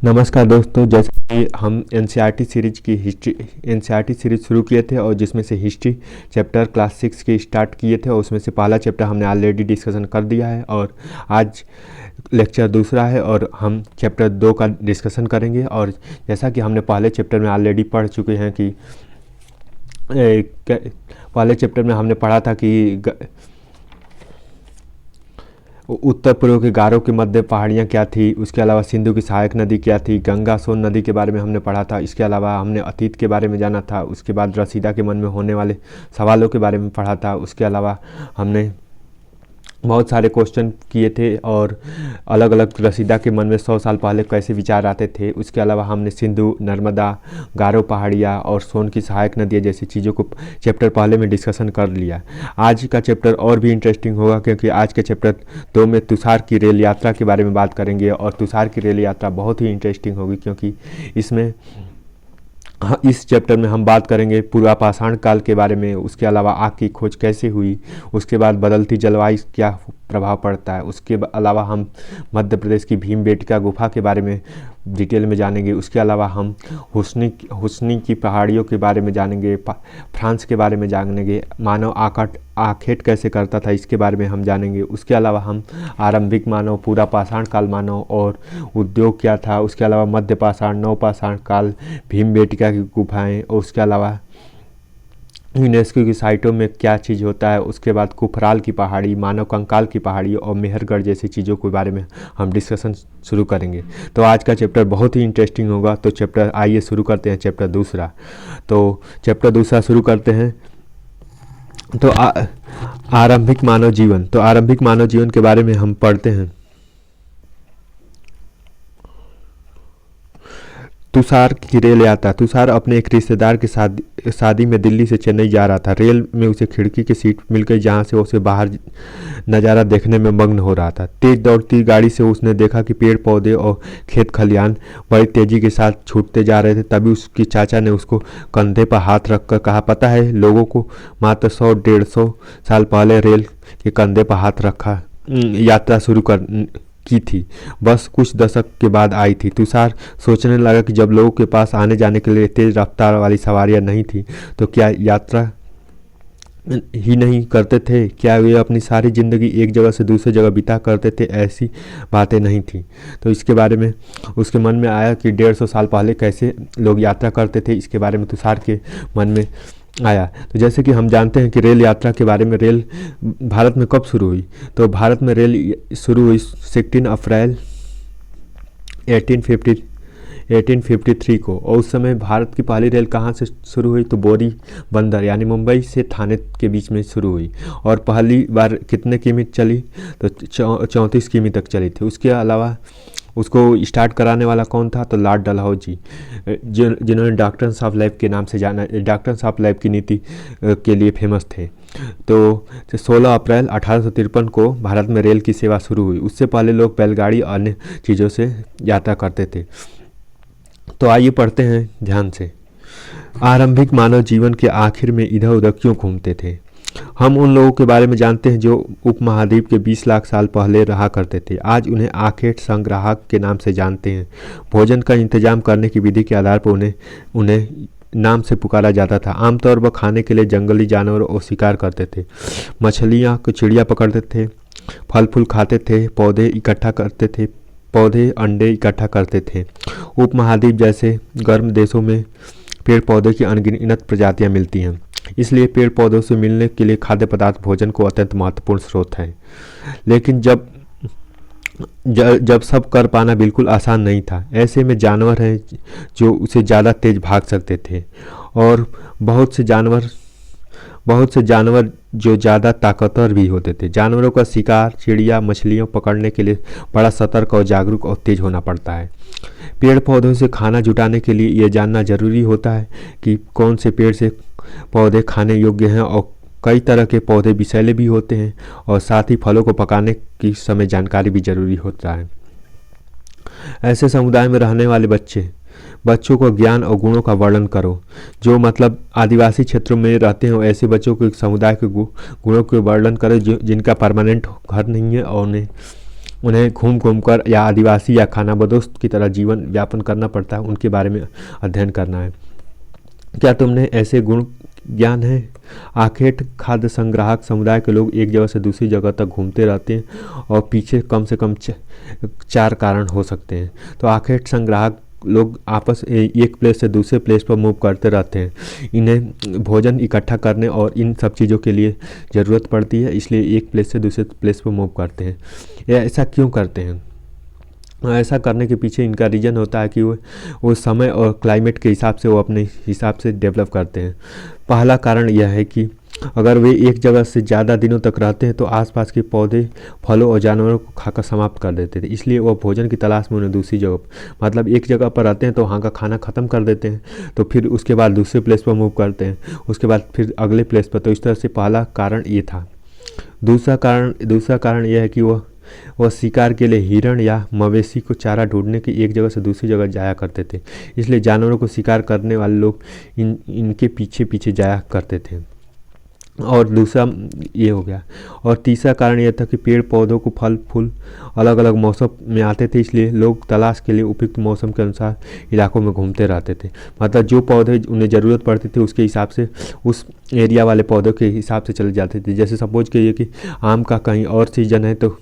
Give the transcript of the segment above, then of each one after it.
नमस्कार दोस्तों, जैसे कि हम एनसीईआरटी सीरीज शुरू किए थे और जिसमें से हिस्ट्री चैप्टर क्लास 6 के स्टार्ट किए थे और उसमें से पहला चैप्टर हमने ऑलरेडी डिस्कशन कर दिया है और आज लेक्चर दूसरा है और हम चैप्टर 2 का डिस्कशन करेंगे। और जैसा कि हमने पहले चैप्टर में ऑलरेडी पढ़ चुके हैं कि पहले चैप्टर में हमने पढ़ा था कि उत्तर पूर्व के गारो के मध्य पहाड़ियाँ क्या थी, उसके अलावा सिंधु की सहायक नदी क्या थी, गंगा सोन नदी के बारे में हमने पढ़ा था। इसके अलावा हमने अतीत के बारे में जाना था। उसके बाद रसीदा के मन में होने वाले सवालों के बारे में पढ़ा था। उसके अलावा हमने बहुत सारे क्वेश्चन किए थे और अलग अलग रसीदा के मन में 100 साल पहले कैसे विचार आते थे। उसके अलावा हमने सिंधु, नर्मदा, गारो पहाड़ियाँ और सोन की सहायक नदियाँ जैसी चीज़ों को चैप्टर पहले में डिस्कशन कर लिया। आज का चैप्टर और भी इंटरेस्टिंग होगा क्योंकि आज के चैप्टर 2 में तुषार की रेल यात्रा के बारे में बात करेंगे और तुषार की रेल यात्रा बहुत ही इंटरेस्टिंग होगी क्योंकि इसमें इस चैप्टर में हम बात करेंगे पूर्वापाषाण काल के बारे में। उसके अलावा आग की खोज कैसे हुई, उसके बाद बदलती जलवायु क्या प्रभाव पड़ता है। उसके अलावा हम मध्य प्रदेश की भीमबेटका गुफा के बारे में डिटेल में जानेंगे। उसके अलावा हम हुस्नी की पहाड़ियों के बारे में जानेंगे, फ्रांस के बारे में जानेंगे, मानव आखेट कैसे करता था इसके बारे में हम जानेंगे। उसके अलावा हम आरंभिक मानव, पूर्वापाषाण काल मानव और उद्योग क्या था। उसके अलावा मध्यपाषाण, नवपाषाण काल, भीमबेटका की गुफाएँ और उसके अलावा यूनेस्को की साइटों में क्या चीज़ होता है। उसके बाद कुफराल की पहाड़ी, मानव कंकाल की पहाड़ी और मेहरगढ़ जैसी चीज़ों के बारे में हम डिस्कशन शुरू करेंगे। तो आज का चैप्टर बहुत ही इंटरेस्टिंग होगा। तो चैप्टर आइए शुरू करते हैं चैप्टर दूसरा। तो चैप्टर दूसरा शुरू करते हैं। तो आरंभिक मानव जीवन। तो आरंभिक मानव जीवन के बारे में हम पढ़ते हैं। तुषार की रेल यात्रा। तुषार अपने एक रिश्तेदार के शादी में दिल्ली से चेन्नई जा रहा था। रेल में उसे खिड़की की सीट मिल गई जहां से उसे बाहर नज़ारा देखने में मग्न हो रहा था। तेज दौड़ती गाड़ी से उसने देखा कि पेड़ पौधे और खेत खलियान बड़ी तेजी के साथ छूटते जा रहे थे। तभी उसकी चाचा ने उसको कंधे पर हाथ रखकर कहा, पता है, लोगों को मात्र 100-150 साल पहले रेल के कंधे पर हाथ रखा यात्रा शुरू की थी, बस कुछ दशक के बाद आई थी। तुषार सोचने लगा कि जब लोगों के पास आने जाने के लिए तेज रफ्तार वाली सवारियां नहीं थी तो क्या यात्रा ही नहीं करते थे? क्या वे अपनी सारी ज़िंदगी एक जगह से दूसरी जगह बिता करते थे? ऐसी बातें नहीं थी। तो इसके बारे में उसके मन में आया कि 150 साल पहले कैसे लोग यात्रा करते थे। इसके बारे में तुषार के मन में आया। तो जैसे कि हम जानते हैं कि रेल यात्रा के बारे में, रेल भारत में कब शुरू हुई? तो भारत में रेल शुरू हुई 16 अप्रैल 1853 को। और उस समय भारत की पहली रेल कहाँ से शुरू हुई? तो बोरी बंदर यानी मुंबई से थाने के बीच में शुरू हुई। और पहली बार कितने किमी चली? तो 34 किमी तक चली थी। उसके अलावा उसको स्टार्ट कराने वाला कौन था? तो लॉर्ड डलहौजी, जिन्होंने डॉक्टर्स ऑफ लाइफ के नाम से जाना, डॉक्टर्स ऑफ लाइफ की नीति के लिए फेमस थे। तो 16 अप्रैल 1853 को भारत में रेल की सेवा शुरू हुई। उससे पहले लोग बैलगाड़ी और अन्य चीज़ों से यात्रा करते थे। तो आइए पढ़ते हैं ध्यान से। आरंभिक मानव जीवन के आखिर में इधर उधर क्यों घूमते थे? हम उन लोगों के बारे में जानते हैं जो उपमहाद्वीप के 20 लाख साल पहले रहा करते थे। आज उन्हें आखेट संग्राहक के नाम से जानते हैं। भोजन का इंतजाम करने की विधि के आधार पर उन्हें नाम से पुकारा जाता था। आमतौर पर खाने के लिए जंगली जानवर और शिकार करते थे। मछलियाँ को चिड़िया पकड़ते थे, फल फूल खाते थे, पौधे अंडे इकट्ठा करते थे। उपमहाद्वीप जैसे गर्म देशों में पेड़ पौधे की अनगिनत प्रजातियाँ मिलती हैं, इसलिए पेड़ पौधों से मिलने के लिए खाद्य पदार्थ भोजन को अत्यंत महत्वपूर्ण स्रोत है। लेकिन जब सब कर पाना बिल्कुल आसान नहीं था। ऐसे में जानवर हैं जो उसे ज़्यादा तेज भाग सकते थे और बहुत से जानवर जो ज़्यादा ताकतवर भी होते थे। जानवरों का शिकार, चिड़िया, मछलियों पकड़ने के लिए बड़ा सतर्क और जागरूक और तेज होना पड़ता है। पेड़ पौधों से खाना जुटाने के लिए यह जानना जरूरी होता है कि कौन से पेड़ से पौधे खाने योग्य हैं और कई तरह के पौधे विषैले भी होते हैं और साथ ही फलों को पकाने की समय जानकारी भी जरूरी होता है। ऐसे समुदाय में रहने वाले बच्चों को ज्ञान और गुणों का वर्णन करो। जो मतलब आदिवासी क्षेत्रों में रहते हैं ऐसे बच्चों को समुदाय के गुणों के वर्णन करें जिनका परमानेंट घर नहीं है और उन्हें उन्हें घूम घूम कर या आदिवासी या खानाबदोश की तरह जीवन यापन करना पड़ता है, उनके बारे में अध्ययन करना है। क्या तुमने ऐसे गुण ज्ञान है? आखेट खाद्य संग्राहक समुदाय के लोग एक जगह से दूसरी जगह तक घूमते रहते हैं और पीछे कम से कम 4 कारण हो सकते हैं। तो आखेट संग्राहक लोग आपस एक प्लेस से दूसरे प्लेस पर मूव करते रहते हैं। इन्हें भोजन इकट्ठा करने और इन सब चीज़ों के लिए ज़रूरत पड़ती है, इसलिए एक प्लेस से दूसरे प्लेस पर मूव करते हैं। यह ऐसा क्यों करते हैं? ऐसा करने के पीछे इनका रीज़न होता है कि वो समय और क्लाइमेट के हिसाब से वो अपने हिसाब से डेवलप करते हैं। पहला कारण यह है कि अगर वे एक जगह से ज़्यादा दिनों तक रहते हैं तो आसपास के पौधे, फलों और जानवरों को खाकर समाप्त कर देते थे, इसलिए वो भोजन की तलाश में उन्हें दूसरी जगह, मतलब एक जगह पर रहते हैं तो वहाँ का खाना ख़त्म कर देते हैं, तो फिर उसके बाद दूसरे प्लेस पर मूव करते हैं, उसके बाद फिर अगले प्लेस पर। तो इस तरह से पहला कारण ये था। दूसरा कारण यह है कि वह शिकार के लिए हिरण या मवेशी को चारा ढूंढने की एक जगह से दूसरी जगह जाया करते थे, इसलिए जानवरों को शिकार करने वाले लोग इनके पीछे पीछे जाया करते थे। और दूसरा ये हो गया। और तीसरा कारण यह था कि पेड़ पौधों को फल फूल अलग अलग मौसम में आते थे, इसलिए लोग तलाश के लिए उपयुक्त मौसम के अनुसार इलाकों में घूमते रहते थे। मतलब जो पौधे उन्हें ज़रूरत पड़ती थी उसके हिसाब से उस एरिया वाले पौधों के हिसाब से चले जाते थे। जैसे सपोज करिए कि आम का कहीं और सीजन है तो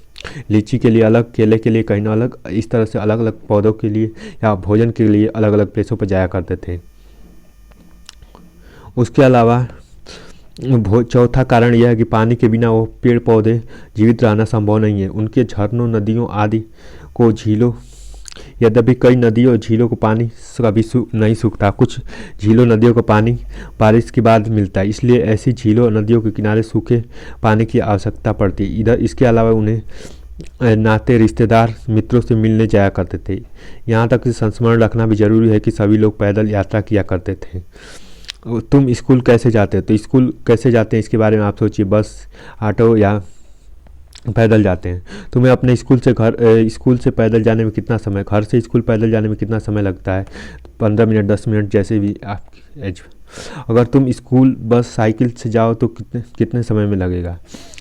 लीची के लिए अलग, केले के लिए कहीं अलग, इस तरह से अलग अलग पौधों के लिए या भोजन के लिए अलग अलग प्लेसों पर जाया करते थे। उसके अलावा चौथा कारण यह है कि पानी के बिना वो पेड़ पौधे जीवित रहना संभव नहीं है। उनके झरनों, नदियों आदि को झीलों, यद्यपि कई नदियों और झीलों को पानी कभी नहीं सूखता, कुछ झीलों नदियों को पानी बारिश के बाद मिलता है, इसलिए ऐसी झीलों और नदियों के किनारे सूखे पानी की आवश्यकता पड़ती है। इधर इसके अलावा उन्हें नाते, रिश्तेदार, मित्रों से मिलने जाया करते थे। यहाँ तक कि संस्मरण रखना भी जरूरी है कि सभी लोग पैदल यात्रा किया करते थे। तुम स्कूल कैसे जाते हो? तो स्कूल कैसे जाते हैं इसके बारे में आप सोचिए। बस, ऑटो या पैदल जाते हैं। तुम्हें अपने स्कूल से पैदल जाने में कितना समय, घर से स्कूल पैदल जाने में कितना समय लगता है? 15 मिनट, 10 मिनट, जैसे भी आपकी एज। अगर तुम स्कूल बस साइकिल से जाओ तो कितने समय में लगेगा,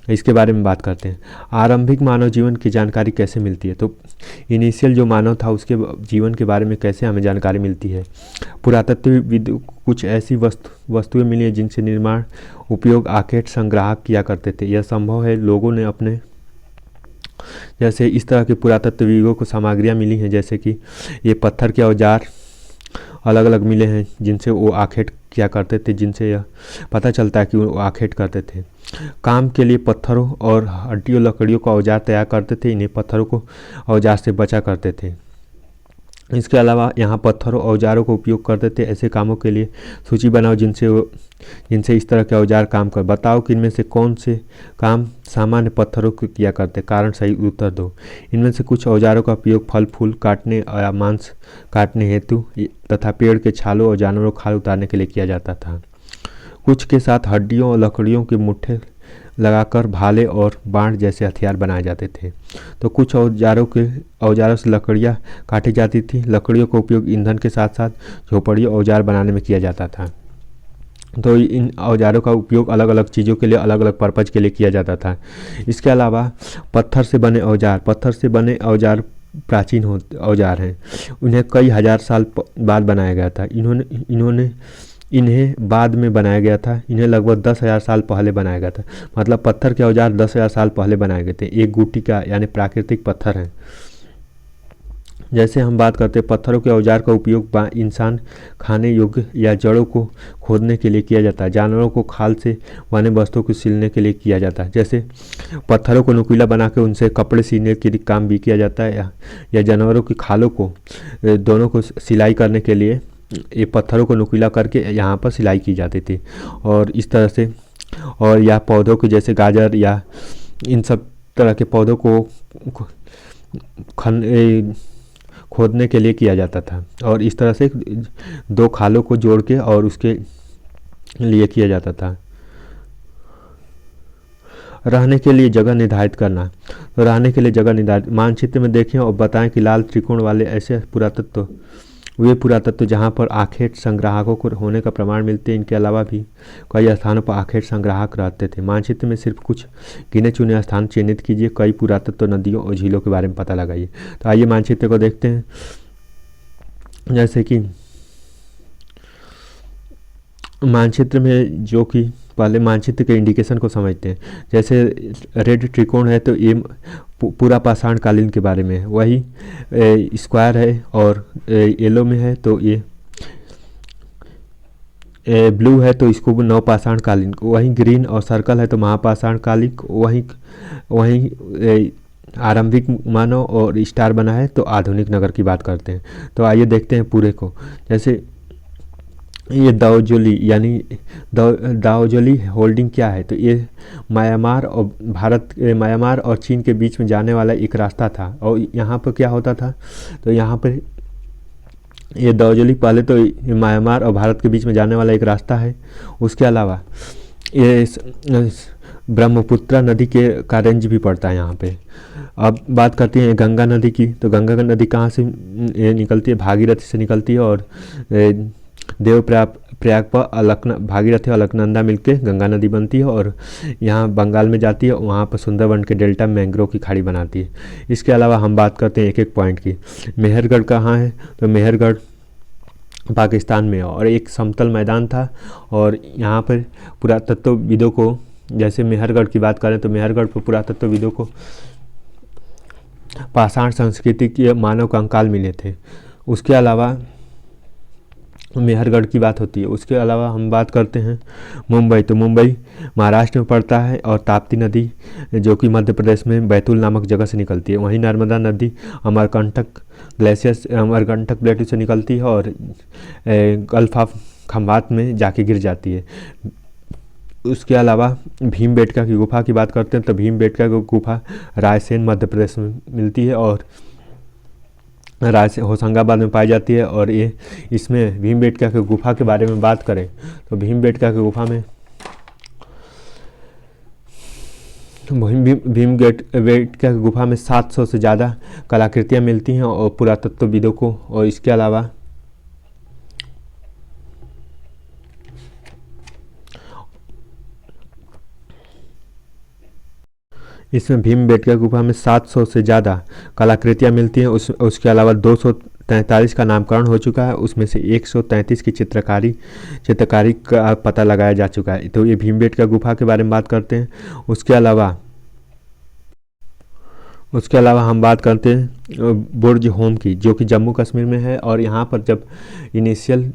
इसके बारे में बात करते हैं। आरंभिक मानव जीवन की जानकारी कैसे मिलती है? तो इनिशियल जो मानव था उसके जीवन के बारे में कैसे हमें जानकारी मिलती है? पुरातत्वविद कुछ ऐसी वस्तुएं मिली हैं जिनसे निर्माण उपयोग आखेट संग्राहक किया करते थे। यह संभव है लोगों ने अपने, जैसे इस तरह के पुरातत्वविदों को सामग्रियां मिली हैं, जैसे कि ये पत्थर के औजार अलग अलग मिले हैं जिनसे वो आखेट किया करते थे, जिनसे यह पता चलता है कि वो आखेट करते थे। काम के लिए पत्थरों और हड्डियों, लकड़ियों का औजार तैयार करते थे, इन्हें पत्थरों को औजार से बचा करते थे। इसके अलावा यहाँ पत्थरों औजारों को उपयोग करते थे। ऐसे कामों के लिए सूची बनाओ जिनसे इस तरह के औजार काम कर। बताओ कि इनमें से कौन से काम सामान्य पत्थरों को किया करते। कारण सही उत्तर दो। इनमें से कुछ औजारों का उपयोग फल फूल काटने या मांस काटने हेतु तथा पेड़ के छालों और जानवरों खाल उतारने के लिए किया जाता था। कुछ के साथ हड्डियों और लकड़ियों के मुट्ठे लगाकर भाले और बाण जैसे हथियार बनाए जाते थे। तो कुछ औजारों से लकड़ियाँ काटी जाती थी। लकड़ियों का उपयोग ईंधन के साथ साथ झोपड़ियों औजार बनाने में किया जाता था। तो इन औजारों का उपयोग अलग अलग चीज़ों के लिए, अलग अलग पर्पज़ के लिए किया जाता था। इसके अलावा पत्थर से बने औजार प्राचीन औजार हैं। उन्हें कई हजार साल बाद बनाया गया था। इन्हें बाद में बनाया गया था। इन्हें लगभग 10,000 साल पहले बनाया गया था। मतलब पत्थर के औजार 10,000 साल पहले बनाए गए थे। एक गुटिका यानी प्राकृतिक पत्थर हैं। जैसे हम बात करते हैं पत्थरों के औजार का उपयोग इंसान खाने योग्य या जड़ों को खोदने के लिए किया जाता है। जानवरों को खाल से बने वस्तुओं को सिलने के लिए किया जाता है। जैसे पत्थरों को नुकीला बना के उनसे कपड़े सीने के काम भी किया जाता है, या जानवरों की खालों को दोनों को सिलाई करने के लिए ये पत्थरों को नुकीला करके यहाँ पर सिलाई की जाती थी। और इस तरह से, और या पौधों के जैसे गाजर या इन सब तरह के पौधों को खोदने के लिए किया जाता था। और इस तरह से 2 खालों को जोड़ के और उसके लिए किया जाता था। रहने के लिए जगह निर्धारित करना। तो रहने के लिए जगह निर्धारित मानचित्र में देखें और बताएं कि लाल त्रिकोण वाले ऐसे पुरातत्व वे पुरातत्व जहाँ पर आखेट संग्राहकों को होने का प्रमाण मिलते हैं। इनके अलावा भी कई स्थानों पर आखेट संग्राहक रहते थे। मानचित्र में सिर्फ कुछ गिने चुने स्थान चिन्हित कीजिए, कई पुरातत्व नदियों और झीलों के बारे में पता लगाइए। तो आइए मानचित्र को देखते हैं। जैसे कि मानचित्र में जो कि पहले मानचित्र के इंडिकेशन को समझते हैं। जैसे रेड त्रिकोण है तो ये पूरा पाषाण कालीन के बारे में है। वही स्क्वायर है और येलो में है तो ये ब्लू है तो इसको नवपाषाण कालीन। वहीं ग्रीन और सर्कल है तो महापाषाण कालीन। वहीं वहीं आरंभिक मानव और स्टार बना है तो आधुनिक नगर की बात करते हैं। तो आइए देखते हैं पूरे को। जैसे ये दाओजोली यानी दाओजोली होल्डिंग क्या है, तो ये म्यांमार और चीन के बीच में जाने वाला एक रास्ता था। और यहाँ पर क्या होता था, तो यहाँ पर ये दाओजोली पहले तो म्यांमार और भारत के बीच में जाने वाला एक रास्ता है। उसके अलावा ये ब्रह्मपुत्र नदी का रेंज भी पड़ता है यहाँ पे। अब बात करते हैं गंगा नदी की। तो गंगा नदी कहाँ से निकलती है, भागीरथी से निकलती है और देवप्रयाग पर भागीरथी और अलकनंदा मिलकर गंगा नदी बनती है और यहाँ बंगाल में जाती है। वहाँ पर सुंदरबन के डेल्टा मैंग्रोव की खाड़ी बनाती है। इसके अलावा हम बात करते हैं एक एक पॉइंट की। मेहरगढ़ कहाँ है, तो मेहरगढ़ पाकिस्तान में है और एक समतल मैदान था। और यहाँ पर पुरातत्वविदों को, जैसे मेहरगढ़ की बात करें तो मेहरगढ़ पर पुरातत्वविदों को पाषाण संस्कृति के मानव कंकाल मिले थे। उसके अलावा मेहरगढ़ की बात होती है। उसके अलावा हम बात करते हैं मुंबई। तो मुंबई महाराष्ट्र में पड़ता है और ताप्ती नदी जो कि मध्य प्रदेश में बैतूल नामक जगह से निकलती है। वहीं नर्मदा नदी अमरकंटक प्लेटू से निकलती है और गल्फ ऑफ खंबात में जाके गिर जाती है। उसके अलावा भीमबेटका की गुफा की बात करते हैं तो भीमबेटका की गुफा रायसेन मध्य प्रदेश में मिलती है और होशंगाबाद में पाई जाती है। और ये इसमें भीमबेटका की गुफा के बारे में बात करें तो भीमबेटका की गुफा में 700 से ज़्यादा कलाकृतियाँ मिलती हैं और पुरातत्वविदों को। और इसके अलावा इसमें भीमबेटका गुफा में 700 से ज़्यादा कलाकृतियाँ मिलती हैं। उसके अलावा 243 का नामकरण हो चुका है। उसमें से 133 की चित्रकारी का पता लगाया जा चुका है। तो ये भीमबेटका गुफा के बारे में बात करते हैं। उसके अलावा हम बात करते हैं बुर्ज होम की, जो कि जम्मू कश्मीर में है। और यहाँ पर जब इनिशियल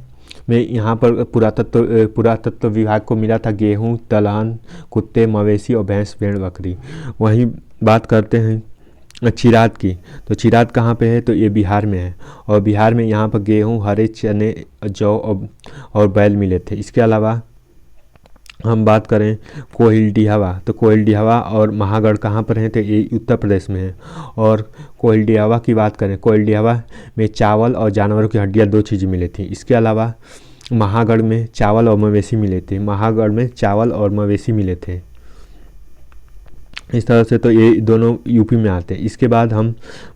में यहाँ पर पुरातत्व विभाग को मिला था गेहूँ, दलहन, कुत्ते, मवेशी और भैंस, भेड़, बकरी। वहीं बात करते हैं चिराद की। तो चिराद कहाँ पे है, तो ये बिहार में है और बिहार में यहाँ पर गेहूँ, हरे चने, जौ और बैल मिले थे। इसके अलावा हम बात करें कोइलडिहावा। तो कोइलडिहावा और महागढ़ कहाँ पर हैं, तो ये उत्तर प्रदेश में है। और कोइलडिहावा की बात करें, कोइलडिहावा में चावल और जानवरों की हड्डियाँ 2 चीज़ें मिली थी। इसके अलावा महागढ़ में चावल और मवेशी मिले थे। महागढ़ में चावल और मवेशी मिले थे। इस तरह से तो ये दोनों यूपी में आते हैं। इसके बाद हम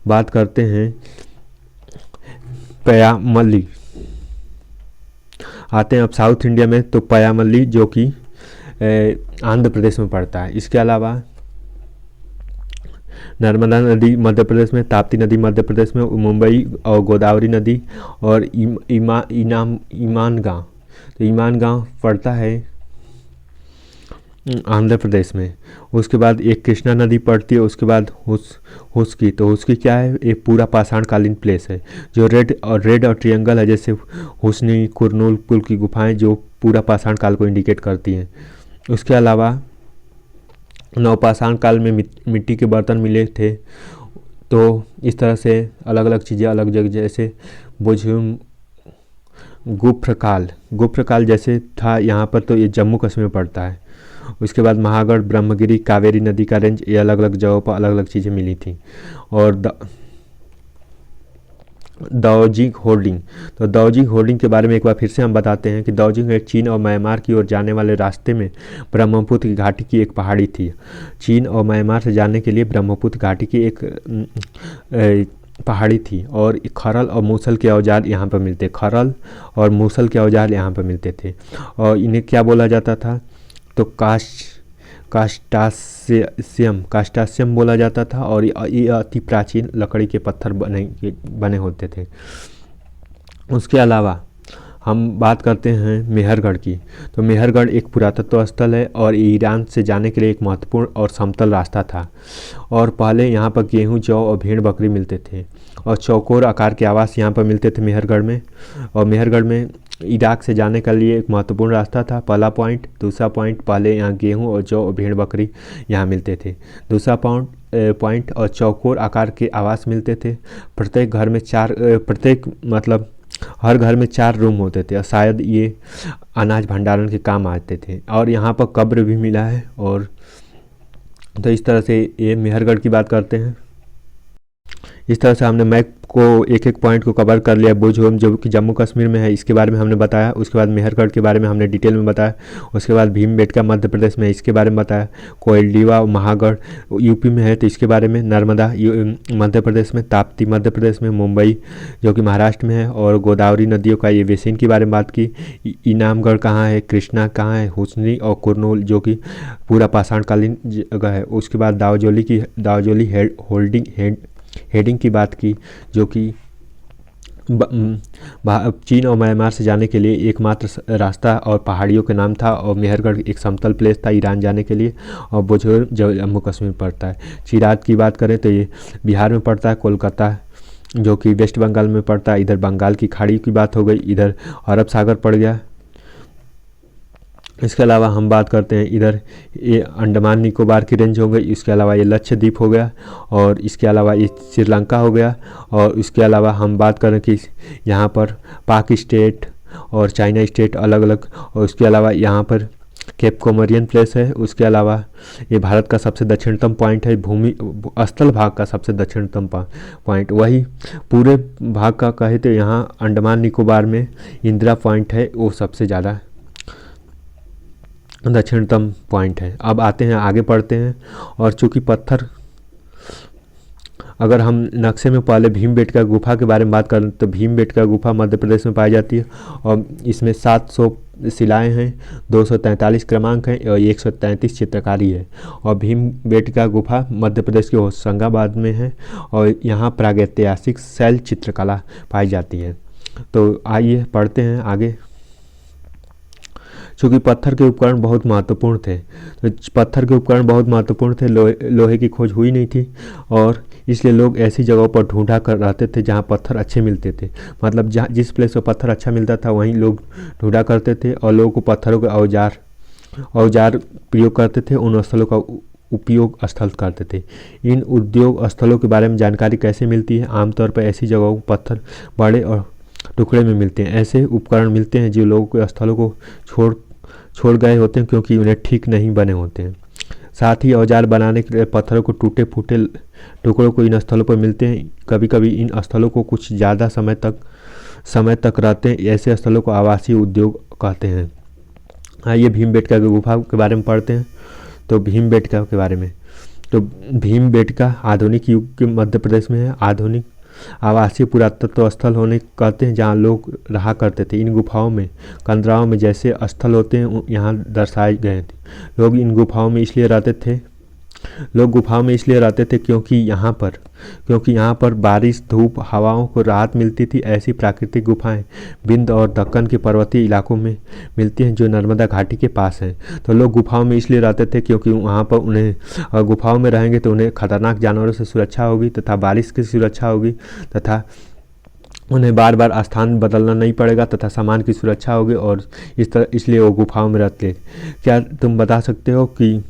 बात करते हैं पयामली। आते हैं अब साउथ इंडिया में, तो पयामली जो कि आंध्र प्रदेश में पड़ता है। इसके अलावा नर्मदा नदी मध्य प्रदेश में, ताप्ती नदी मध्य प्रदेश में, मुंबई और गोदावरी नदी और ईमानगांव। तो ईमानगांव पड़ता है आंध्र प्रदेश में। उसके बाद एक कृष्णा नदी पड़ती है। उसके बाद हुस्की। तो हुस्की क्या है, एक पूरा पाषाणकालीन प्लेस है जो रेड और ट्रायंगल है, जैसे हुस्नी, कुरनूल पुल की गुफाएं जो पूरा पाषाण काल को इंडिकेट करती हैं। उसके अलावा नवपाषाण काल में मिट्टी के बर्तन मिले थे। तो इस तरह से अलग अलग चीज़ें अलग जगह, जैसे बुझुम गुप्तकाल जैसे था यहाँ पर, तो ये जम्मू कश्मीर में पड़ता है। उसके बाद महागढ़, ब्रह्मगिरी, कावेरी नदी का रेंज, ये अलग अलग जगहों पर अलग अलग चीज़ें मिली थी। और दाओजिंग होल्डिंग। तो दाओजिंग होल्डिंग के बारे में एक बार फिर से हम बताते हैं कि दाओजिंग एक चीन और म्यांमार की ओर जाने वाले रास्ते में ब्रह्मपुत्र की घाटी की एक पहाड़ी थी। चीन और म्यांमार से जाने के लिए ब्रह्मपुत्र घाटी की एक पहाड़ी थी और खरल और मूसल के औजार यहाँ पर मिलते, खरल और मूसल के औजार यहाँ पर मिलते थे। और इन्हें क्या बोला जाता था, तो कास्टासियम बोला जाता था। और ये अति प्राचीन लकड़ी के पत्थर बने होते थे। उसके अलावा हम बात करते हैं मेहरगढ़ की। तो मेहरगढ़ एक पुरातत्व स्थल है और ईरान से जाने के लिए एक महत्वपूर्ण और समतल रास्ता था। और पहले यहाँ पर गेहूँ, जौ और भेड़ बकरी मिलते थे और चौकोर आकार के आवास यहाँ पर मिलते थे मेहरगढ़ में। और मेहरगढ़ में इराक से जाने के लिए एक महत्वपूर्ण रास्ता था, पहला पॉइंट। दूसरा पॉइंट, पहले यहाँ गेहूँ और जौ और भेड़ बकरी यहाँ मिलते थे। दूसरा पॉइंट और चौकोर आकार के आवास मिलते थे। प्रत्येक घर में हर घर में 4 रूम होते थे और शायद ये अनाज भंडारण के काम आते थे। और यहाँ पर कब्र भी मिला है। और तो इस तरह से ये मेहरगढ़ की बात करते हैं। इस तरह से हमने मैप को एक एक पॉइंट को कवर कर लिया। बुझहोम जो कि जम्मू कश्मीर में है, इसके बारे में हमने बताया। उसके बाद मेहरगढ़ के बारे में हमने डिटेल में बताया। उसके बाद भीमबेटका मध्य प्रदेश में है, इसके बारे में बताया। कोइलडीवा महागढ़ यूपी में है, तो इसके बारे में। नर्मदा मध्य प्रदेश में, ताप्ती मध्य प्रदेश में, मुंबई जो कि महाराष्ट्र में है, और गोदावरी नदियों का ये बेसिन के बारे में बात की। इनामगढ़ कहाँ है, कृष्णा कहाँ है, हुस्नी और कुरनूल जो कि पूरा पाषाणकालीन जगह है। उसके बाद दावजोली हेडिंग की बात की, जो कि चीन और म्यांमार से जाने के लिए एकमात्र रास्ता और पहाड़ियों के नाम था। और मेहरगढ़ एक समतल प्लेस था ईरान जाने के लिए। और बुझहोम जो जम्मू कश्मीर पड़ता है। चिराग की बात करें तो ये बिहार में पड़ता है, कोलकाता जो कि वेस्ट बंगाल में पड़ता है। इधर बंगाल की खाड़ी की बात हो गई, इधर अरब सागर पड़ गया। इसके अलावा हम बात करते हैं इधर ये अंडमान निकोबार की रेंज हो गई। इसके अलावा ये लक्षद्वीप हो गया। और इसके अलावा ये श्रीलंका हो गया। और इसके अलावा हम बात करें कि यहाँ पर पाक स्टेट और चाइना स्टेट अलग अलग। और उसके अलावा यहाँ पर केप कोमोरियन प्लेस है। उसके अलावा ये भारत का सबसे दक्षिणतम पॉइंट है, स्थल भाग का सबसे दक्षिणतम पॉइंट। वही पूरे भाग का कहे तो यहाँ अंडमान निकोबार में इंदिरा पॉइंट है, वो सबसे ज़्यादा दक्षिणतम पॉइंट है। अब आते हैं, आगे पढ़ते हैं। और चूँकि पत्थर, अगर हम नक्शे में पहले भीमबेटका गुफा के बारे में बात करें तो भीमबेटका गुफा मध्य प्रदेश में पाई जाती है। और इसमें 700 शिलाएँ हैं, 243 क्रमांक हैं और 133 चित्रकारी है। और भीमबेटका गुफा मध्य प्रदेश के होशंगाबाद में है। और यहाँ प्रागैतिहासिक शैल चित्रकला पाई जाती है। तो आइए पढ़ते हैं आगे। चूँकि पत्थर के उपकरण बहुत महत्वपूर्ण थे, तो पत्थर के उपकरण बहुत महत्वपूर्ण थे। लोहे की खोज हुई नहीं थी और इसलिए लोग ऐसी जगहों पर ढूंढा कर रहते थे जहाँ पत्थर अच्छे मिलते थे। मतलब जहाँ जिस प्लेस पर पत्थर अच्छा मिलता था वहीं लोग ढूंढा करते थे और लोगों को पत्थरों के औजार प्रयोग करते थे, उन स्थलों का उपयोग स्थल करते थे। इन उद्योग स्थलों के बारे में जानकारी कैसे मिलती है? आमतौर पर ऐसी जगहों को पत्थर बड़े और टुकड़े में मिलते हैं। ऐसे उपकरण मिलते हैं जो लोगों के स्थलों को छोड़ गए होते हैं क्योंकि उन्हें ठीक नहीं बने होते हैं। साथ ही औजार बनाने के लिए पत्थरों को टूटे फूटे टुकड़ों को इन स्थलों पर मिलते हैं। कभी कभी इन स्थलों को कुछ ज़्यादा समय तक रहते हैं। ऐसे स्थलों को आवासीय उद्योग कहते हैं। आइए भीमबेटका की गुफा के बारे में पढ़ते हैं। तो भीमबेटका के बारे में, तो भीमबेटका आधुनिक युग के मध्य प्रदेश में है। आधुनिक आवासीय पुरातत्व स्थल होने कहते हैं जहाँ लोग रहा करते थे। इन गुफाओं में कंदराओं में जैसे स्थल होते हैं यहाँ दर्शाए गए थे। लोग गुफाओं में इसलिए रहते थे क्योंकि यहाँ पर बारिश, धूप, हवाओं को राहत मिलती थी। ऐसी प्राकृतिक गुफाएं विंध्य और दक्कन के पर्वतीय इलाकों में मिलती हैं जो नर्मदा घाटी के पास हैं। तो लोग गुफाओं में इसलिए रहते थे क्योंकि वहाँ पर उन्हें गुफाओं में रहेंगे तो उन्हें खतरनाक जानवरों से सुरक्षा होगी तथा बारिश की सुरक्षा होगी तथा उन्हें बार बार स्थान बदलना नहीं पड़ेगा तथा सामान की सुरक्षा होगी। और इसलिए वो गुफाओं में रहते। क्या तुम बता सकते हो कि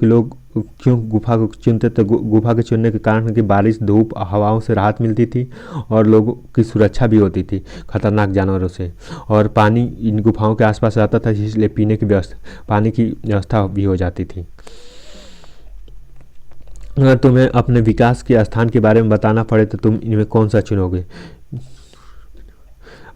लोग क्यों गुफा को चुनते? तो गुफा के चुनने के कारण कि बारिश, धूप, हवाओं से राहत मिलती थी और लोगों की सुरक्षा भी होती थी खतरनाक जानवरों से। और पानी इन गुफाओं के आसपास रहता था इसलिए पानी की व्यवस्था भी हो जाती थी। अगर तुम्हें अपने विकास के स्थान के बारे में बताना पड़े तो तुम इनमें कौन सा चुनोगे?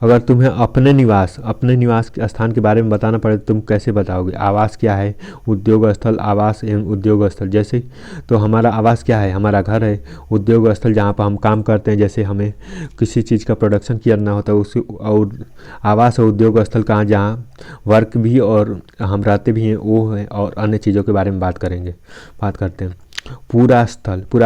अगर तुम्हें अपने निवास के स्थान के बारे में बताना पड़े तो तुम कैसे बताओगे? आवास क्या है? उद्योग स्थल, आवास एवं उद्योग स्थल। जैसे तो हमारा आवास क्या है? हमारा घर है। उद्योग स्थल जहाँ पर हम काम करते हैं, जैसे हमें किसी चीज़ का प्रोडक्शन करना होता है उसी। और आवास और उद्योग स्थल कहाँ, जहाँ वर्क भी और हम रहते भी हैं वो है। और अन्य चीज़ों के बारे में बात करते हैं। पूरा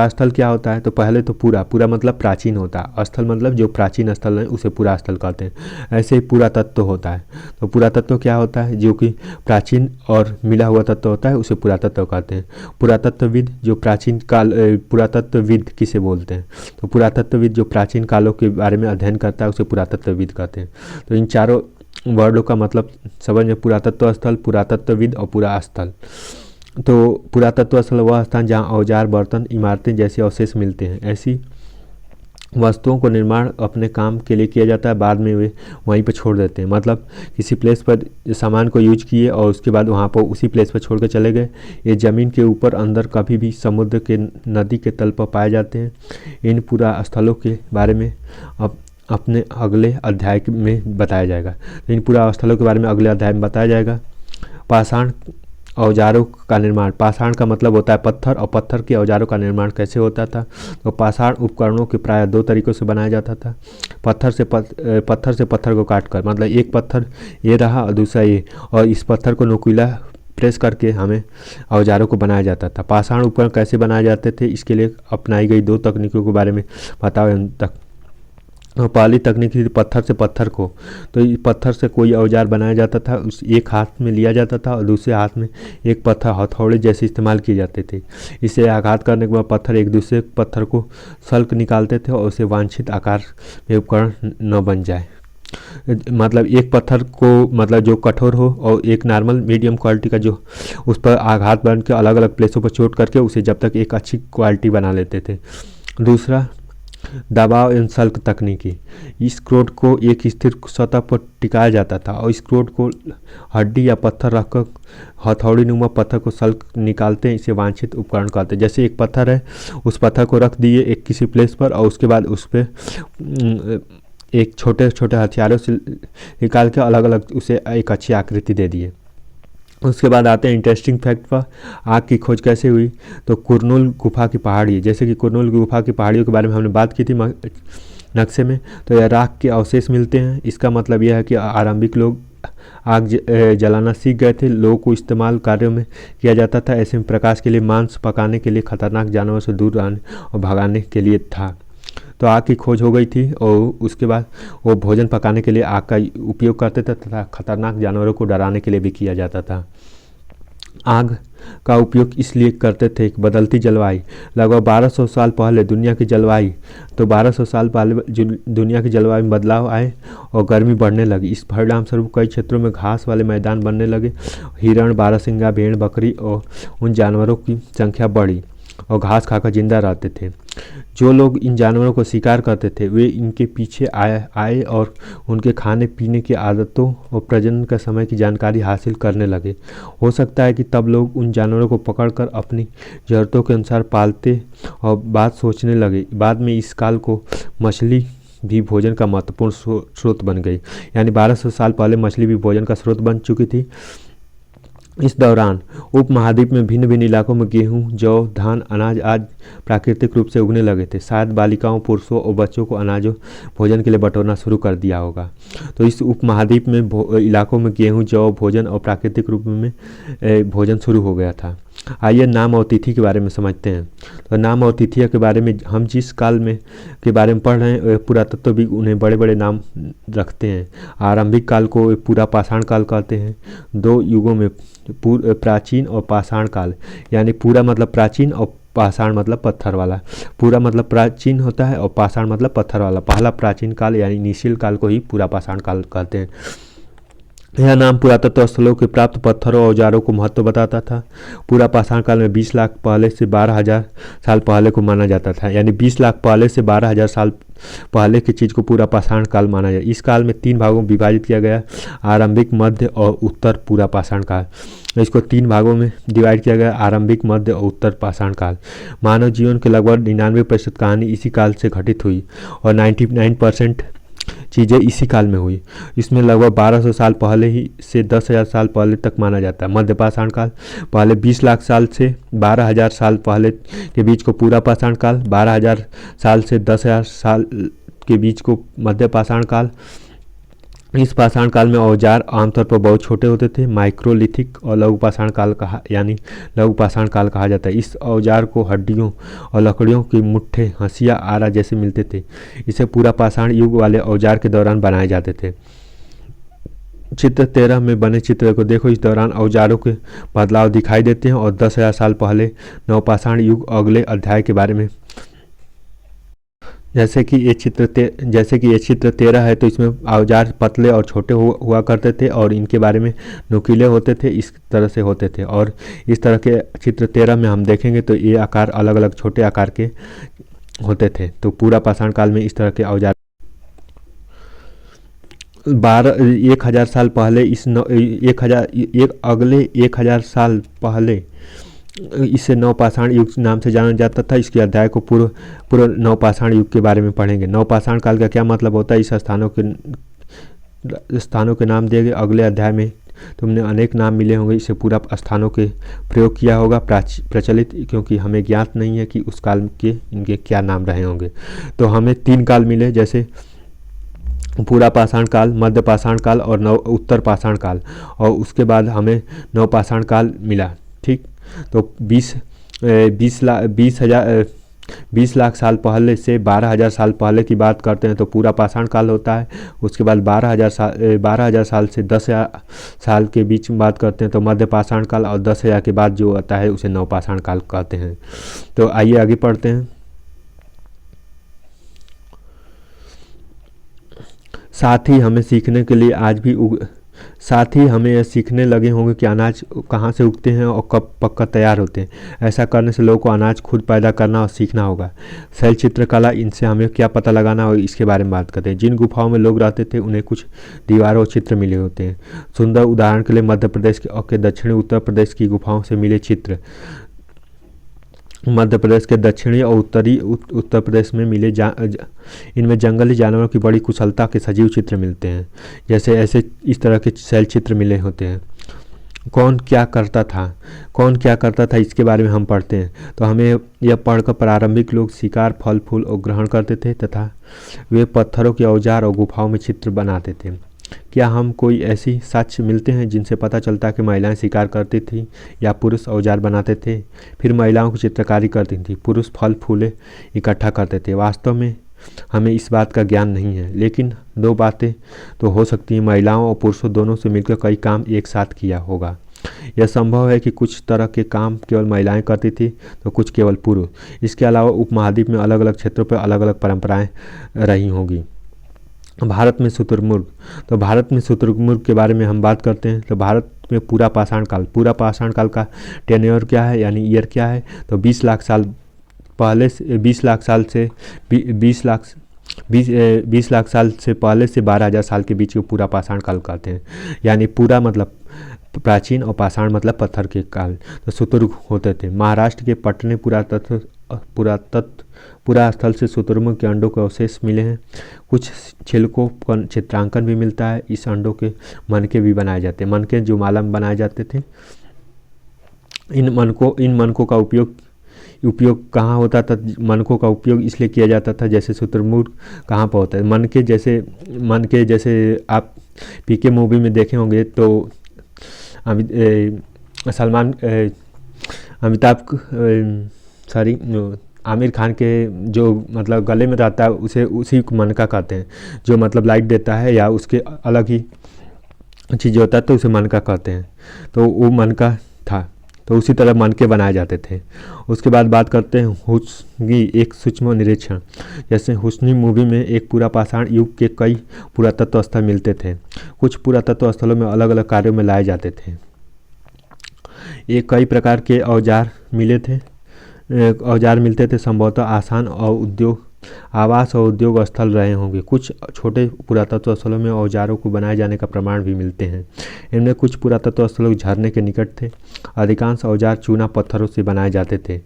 स्थल क्या होता है? तो पहले तो पूरा मतलब प्राचीन होता है। स्थल मतलब जो प्राचीन स्थल है उसे पूरा स्थल कहते हैं। ऐसे ही पुरातत्व होता है। तो पुरातत्व क्या होता है? जो कि प्राचीन और मिला हुआ तत्व होता है उसे पुरातत्व कहते हैं। पुरातत्वविद जो प्राचीन काल पुरातत्वविद किसे बोलते हैं? तो पुरातत्वविद जो प्राचीन कालों के बारे में अध्ययन करता है उसे पुरातत्वविद कहते हैं। तो इन चारों वर्डों का मतलब समझ में, पुरातत्व स्थल, पुरातत्वविद और पुरा स्थल। तो पुरातत्व स्थल वह स्थान जहाँ औजार, बर्तन, इमारतें जैसे अवशेष मिलते हैं। ऐसी वस्तुओं को निर्माण अपने काम के लिए किया जाता है, बाद में वे वहीं पर छोड़ देते हैं। मतलब किसी प्लेस पर सामान को यूज किए और उसके बाद वहाँ पर उसी प्लेस पर छोड़ कर चले गए। ये ज़मीन के ऊपर, अंदर, कभी भी समुद्र के, नदी के तल पर पाए जाते हैं। इन पुरा स्थलों के बारे में अब अपने अगले अध्याय में बताया जाएगा। तो इन पुरा स्थलों के बारे में अगले अध्याय में बताया जाएगा। पाषाण औजारों का निर्माण। पाषाण का मतलब होता है पत्थर, और पत्थर के औजारों का निर्माण कैसे होता था? तो पाषाण उपकरणों के प्रायः दो तरीक़ों से बनाया जाता था। पत्थर से पत्थर को काट कर, मतलब एक पत्थर ये रहा और दूसरा ये, और इस पत्थर को नुकीला प्रेस करके हमें औजारों को बनाया जाता था। पाषाण उपकरण कैसे बनाए जाते थे, इसके लिए अपनाई गई दो तकनीकों के बारे में बताओ तक। पहली तकनीक थी पत्थर से पत्थर को। तो इस पत्थर से कोई औजार बनाया जाता था, उस एक हाथ में लिया जाता था और दूसरे हाथ में एक पत्थर, हथौड़े जैसे इस्तेमाल किए जाते थे। इसे आघात करने के बाद पत्थर एक दूसरे पत्थर को सल्क निकालते थे और उसे वांछित आकार में उपकरण न बन जाए। मतलब एक पत्थर को, मतलब जो कठोर हो, और एक नॉर्मल मीडियम क्वालिटी का जो उस पर आघात बन के अलग अलग प्लेसों पर चोट करके उसे जब तक एक अच्छी क्वालिटी बना लेते थे। दूसरा दबाव एवं सल्क तकनीकी। इस क्रोड को एक स्थिर सतह पर टिकाया जाता था और इस क्रोड को हड्डी या पत्थर रखकर हथौड़ी नुमा पत्थर को सल्क निकालते हैं। इसे वांछित उपकरण कहते हैं। जैसे एक पत्थर है, उस पत्थर को रख दिए एक किसी प्लेस पर और उसके बाद उस पर एक छोटे छोटे हथियारों से निकाल के अलग अलग उसे एक अच्छी आकृति दे दिए। उसके बाद आते हैं इंटरेस्टिंग फैक्ट पर। आग की खोज कैसे हुई? तो कुरनूल गुफा की पहाड़ी, जैसे कि कुरनूल गुफा की पहाड़ियों के बारे में हमने बात की थी नक्शे में। तो यह राख के अवशेष मिलते हैं। इसका मतलब यह है कि आरंभिक लोग आग जलाना सीख गए थे। लोगों को इस्तेमाल कार्यों में किया जाता था। ऐसे में प्रकाश के लिए, मांस पकाने के लिए, खतरनाक जानवरों से दूर रहने और भगाने के लिए था। तो आग की खोज हो गई थी और उसके बाद वो भोजन पकाने के लिए आग का उपयोग करते थे तथा खतरनाक जानवरों को डराने के लिए भी किया जाता था। आग का उपयोग इसलिए करते थे कि बदलती जलवायु, लगभग 1200 साल पहले दुनिया की जलवायु, तो 1200 साल पहले दुनिया की जलवायु में बदलाव आए और गर्मी बढ़ने लगी। इस परिणाम स्वरूप कई क्षेत्रों में घास वाले मैदान बनने लगे। हिरण, बारहसिंगा, भेड़, बकरी और उन जानवरों की संख्या बढ़ी और घास खाकर जिंदा रहते थे। जो लोग इन जानवरों को शिकार करते थे वे इनके पीछे आए और उनके खाने पीने की आदतों और प्रजनन का समय की जानकारी हासिल करने लगे। हो सकता है कि तब लोग उन जानवरों को पकड़कर अपनी ज़रूरतों के अनुसार पालते और बात सोचने लगे। बाद में इस काल को मछली भी भोजन का महत्वपूर्ण स्रोत बन गई। यानी 1200 साल पहले मछली भी भोजन का स्रोत बन चुकी थी। इस दौरान उपमहाद्वीप में भिन्न भिन्न इलाकों में गेहूं, जौ, धान, अनाज आज प्राकृतिक रूप से उगने लगे थे। शायद बालिकाओं, पुरुषों और बच्चों को अनाजों भोजन के लिए बटोरना शुरू कर दिया होगा। तो इस उपमहाद्वीप में इलाकों में गेहूं, जौ, भोजन और प्राकृतिक रूप में भोजन शुरू हो गया था। आइए नाम और तिथि के बारे में समझते हैं। तो नाम और तिथियों के बारे में, हम जिस काल में के बारे में पढ़ रहे हैं पुरातत्व भी उन्हें बड़े बड़े नाम रखते हैं। आरंभिक काल को पूरा पाषाण काल कहते हैं। दो युगों में प्राचीन और पाषाण काल, यानी पूरा मतलब प्राचीन और पाषाण मतलब पत्थर वाला। पूरा मतलब प्राचीन होता है और पाषाण मतलब पत्थर वाला। पहला प्राचीन काल यानी इनिशियल काल को ही पूरा पाषाण काल कहते हैं। यह नाम पुरातत्व स्थलों के प्राप्त पत्थरों और औजारों को महत्व बताता था। पूरा पाषाण काल में 20 लाख पहले से 12,000 साल पहले को माना जाता था। यानी 20 लाख पहले से 12,000 साल पहले की चीज़ को पूरा पाषाण काल माना जाए। इस काल में 3 भागों में विभाजित किया गया, आरंभिक, मध्य और उत्तर पूरा पाषाण काल। इसको 3 भागों में डिवाइड किया गया, आरंभिक, मध्य और उत्तर पाषाण काल। मानव जीवन के लगभग 99% कहानी इसी काल से घटित हुई और 99% चीज़ें इसी काल में हुई। इसमें लगभग 1200 साल पहले ही से 10,000 साल पहले तक माना जाता है। मध्य पाषाण काल पहले 20 लाख साल से 12,000 साल पहले के बीच को पूरा पाषाण काल, 12,000 साल से 10,000 साल के बीच को मध्य पाषाण काल। इस पाषाण काल में औजार आमतौर पर बहुत छोटे होते थे। माइक्रोलिथिक और लघु पाषाण काल कहा यानी लघु पाषाण काल कहा जाता है। इस औजार को हड्डियों और लकड़ियों की मुट्ठे, हंसिया, आरा जैसे मिलते थे। इसे पूरा पाषाण युग वाले औजार के दौरान बनाए जाते थे। चित्र 13 में बने चित्र को देखो। इस दौरान औजारों के बदलाव दिखाई देते हैं और 10,000 साल पहले नवपाषाण युग अगले अध्याय के बारे में। जैसे कि ये चित्र 13 है तो इसमें औजार पतले और छोटे हुआ करते थे और इनके बारे में नुकीले होते थे, इस तरह से होते थे। और इस तरह के चित्र 13 में हम देखेंगे तो ये आकार अलग अलग छोटे आकार के होते थे। तो पूरा पाषाण काल में इस तरह के औजार 1,000 साल पहले अगले 1,000 साल पहले इसे नवपाषाण युग नाम से जाना जाता था। इसके अध्याय को पूर्व नवपाषाण युग के बारे में पढ़ेंगे। नवपाषाण काल का क्या मतलब होता है, इस स्थानों के नाम दिए गए। अगले अध्याय में तुमने अनेक नाम मिले होंगे, इसे पूरा स्थानों के प्रयोग किया होगा प्रचलित, क्योंकि हमें ज्ञात नहीं है कि उस काल के इनके क्या नाम रहे होंगे। तो हमें 3 काल मिले, जैसे पूरा पाषाण काल, मध्य पाषाण काल और उत्तर पाषाण काल, और उसके बाद हमें नवपाषाण काल मिला। ठीक, तो 20 लाख साल पहले से 12,000 साल पहले की बात करते हैं तो पूरा पाषाण काल होता है। उसके बाद 12,000 साल से 10,000 साल के बीच में बात करते हैं तो मध्य पाषाण काल, और 10,000 के बाद जो आता है उसे नवपाषाण काल कहते हैं। तो आइए आगे पढ़ते हैं। साथ ही हमें यह सीखने लगे होंगे कि अनाज कहाँ से उगते हैं और कब पककर तैयार होते हैं। ऐसा करने से लोगों को अनाज खुद पैदा करना और सीखना होगा। शैल चित्रकला, इनसे हमें क्या पता लगाना और इसके बारे में बात करते हैं। जिन गुफाओं में लोग रहते थे उन्हें कुछ दीवारों और चित्र मिले होते हैं। सुंदर उदाहरण के लिए मध्य प्रदेश के दक्षिणी उत्तर प्रदेश की गुफाओं से मिले चित्र, मध्य प्रदेश के दक्षिणी और उत्तरी उत्तर प्रदेश में मिले इनमें जंगली जानवरों की बड़ी कुशलता के सजीव चित्र मिलते हैं। जैसे ऐसे इस तरह के शैल चित्र मिले होते हैं। कौन क्या करता था इसके बारे में हम पढ़ते हैं। तो हमें यह पढ़कर प्रारंभिक लोग शिकार, फल फूल और ग्रहण करते थे तथा वे पत्थरों के औजार और गुफाओं में चित्र बनाते थे। क्या हम कोई ऐसी साक्ष्य मिलते हैं जिनसे पता चलता है कि महिलाएं शिकार करती थीं या पुरुष औजार बनाते थे? फिर महिलाओं की चित्रकारी करती थीं, पुरुष फल फूले इकट्ठा करते थे। वास्तव में हमें इस बात का ज्ञान नहीं है, लेकिन 2 बातें तो हो सकती हैं। महिलाओं और पुरुषों दोनों से मिलकर कई काम एक साथ किया होगा। यह संभव है कि कुछ तरह के काम केवल महिलाएं करती थी तो कुछ केवल पुरुष। इसके अलावा उपमहाद्वीप में अलग अलग क्षेत्रों पर अलग अलग परंपराएं रही होंगी। भारत में शुतुरमुर्ग, तो भारत में शुतुरमुर्ग के बारे में हम बात करते हैं। तो भारत में पूरा पाषाण काल का टेन्योर क्या है, यानी ईयर क्या है, तो 20 लाख साल से 20 लाख साल से पहले से 12,000 साल के बीच को पूरा पाषाण काल कहते हैं। यानी पूरा मतलब प्राचीन और पाषाण मतलब पत्थर के काल। तो शुतुर्ग होते थे। महाराष्ट्र के पटने पुरास्थल से शुतुरमुर्ग के अंडों के अवशेष मिले हैं। कुछ छिलकों का चित्रांकन भी मिलता है। इस अंडों के मनके भी बनाए जाते हैं। मनके जो माला में बनाए जाते थे। इन मनकों का उपयोग कहाँ होता था? मनकों का उपयोग इसलिए किया जाता था जैसे शुतुरमुर्ग कहाँ पर होता है। मनके जैसे आप पीके मूवी में देखे होंगे तो आमिर खान के जो मतलब गले में रहता है उसी को मनका कहते हैं, जो मतलब लाइट देता है या उसके अलग ही चीज़ होता है तो उसे मनका कहते हैं। तो वो मनका था, तो उसी तरह मनके बनाए जाते थे। उसके बाद बात करते हैं हुस्नी, एक सूक्ष्म निरीक्षण। जैसे हुस्नी मूवी में एक पूरा पाषाण युग के कई पुरातत्व स्थल मिलते थे। कुछ पुरातत्व स्थलों में अलग अलग कार्यों में लाए जाते थे। ये कई प्रकार के औजार मिलते थे। संभवतः आवास और उद्योग स्थल रहे होंगे। कुछ छोटे पुरातत्व स्थलों में औजारों को बनाए जाने का प्रमाण भी मिलते हैं। इनमें कुछ पुरातत्व स्थल झरने के निकट थे। अधिकांश औजार चूना पत्थरों से बनाए जाते थे।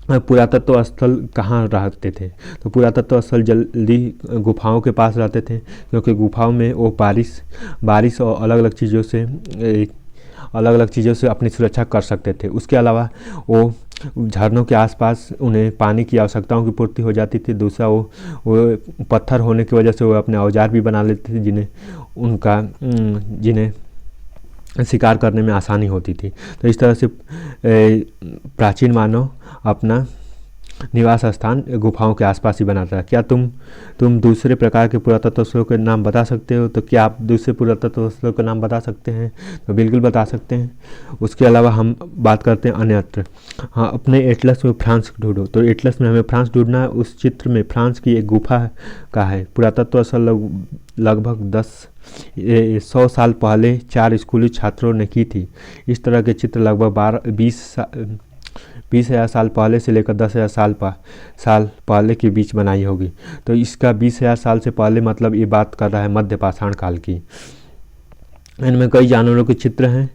पुरातत्व स्थल कहाँ रहते थे? तो पुरातत्व स्थल जल्दी गुफाओं के पास रहते थे, क्योंकि गुफाओं में वो बारिश बारिश और अलग अलग चीज़ों से अपनी सुरक्षा कर सकते थे। उसके अलावा वो झरनों के आसपास उन्हें पानी की आवश्यकताओं की पूर्ति हो जाती थी। दूसरा, वो पत्थर होने की वजह से वो अपने औजार भी बना लेते थे, जिन्हें शिकार करने में आसानी होती थी। तो इस तरह से प्राचीन मानव अपना निवास स्थान गुफाओं के आसपास ही बनाता है। क्या तुम दूसरे प्रकार के पुरातत्व स्थलों के नाम बता सकते हो? तो क्या आप दूसरे पुरातत्व स्थलों के नाम बता सकते हैं? तो बिल्कुल बता सकते हैं। उसके अलावा हम बात करते हैं अन्यत्र। हाँ, अपने एटलस में फ्रांस ढूंढो। तो एटलस में हमें फ्रांस ढूंढना है। उस चित्र में फ्रांस की एक गुफा का है। पुरातत्व स्थल लगभग 100 साल पहले 4 स्कूली छात्रों ने की थी। इस तरह के चित्र लगभग 20,000 साल पहले से लेकर 10,000 साल पहले के बीच बनाई होगी। तो इसका 20,000 साल से पहले मतलब ये बात कर रहा है मध्य पाषाण काल की। इनमें कई जानवरों के चित्र हैं।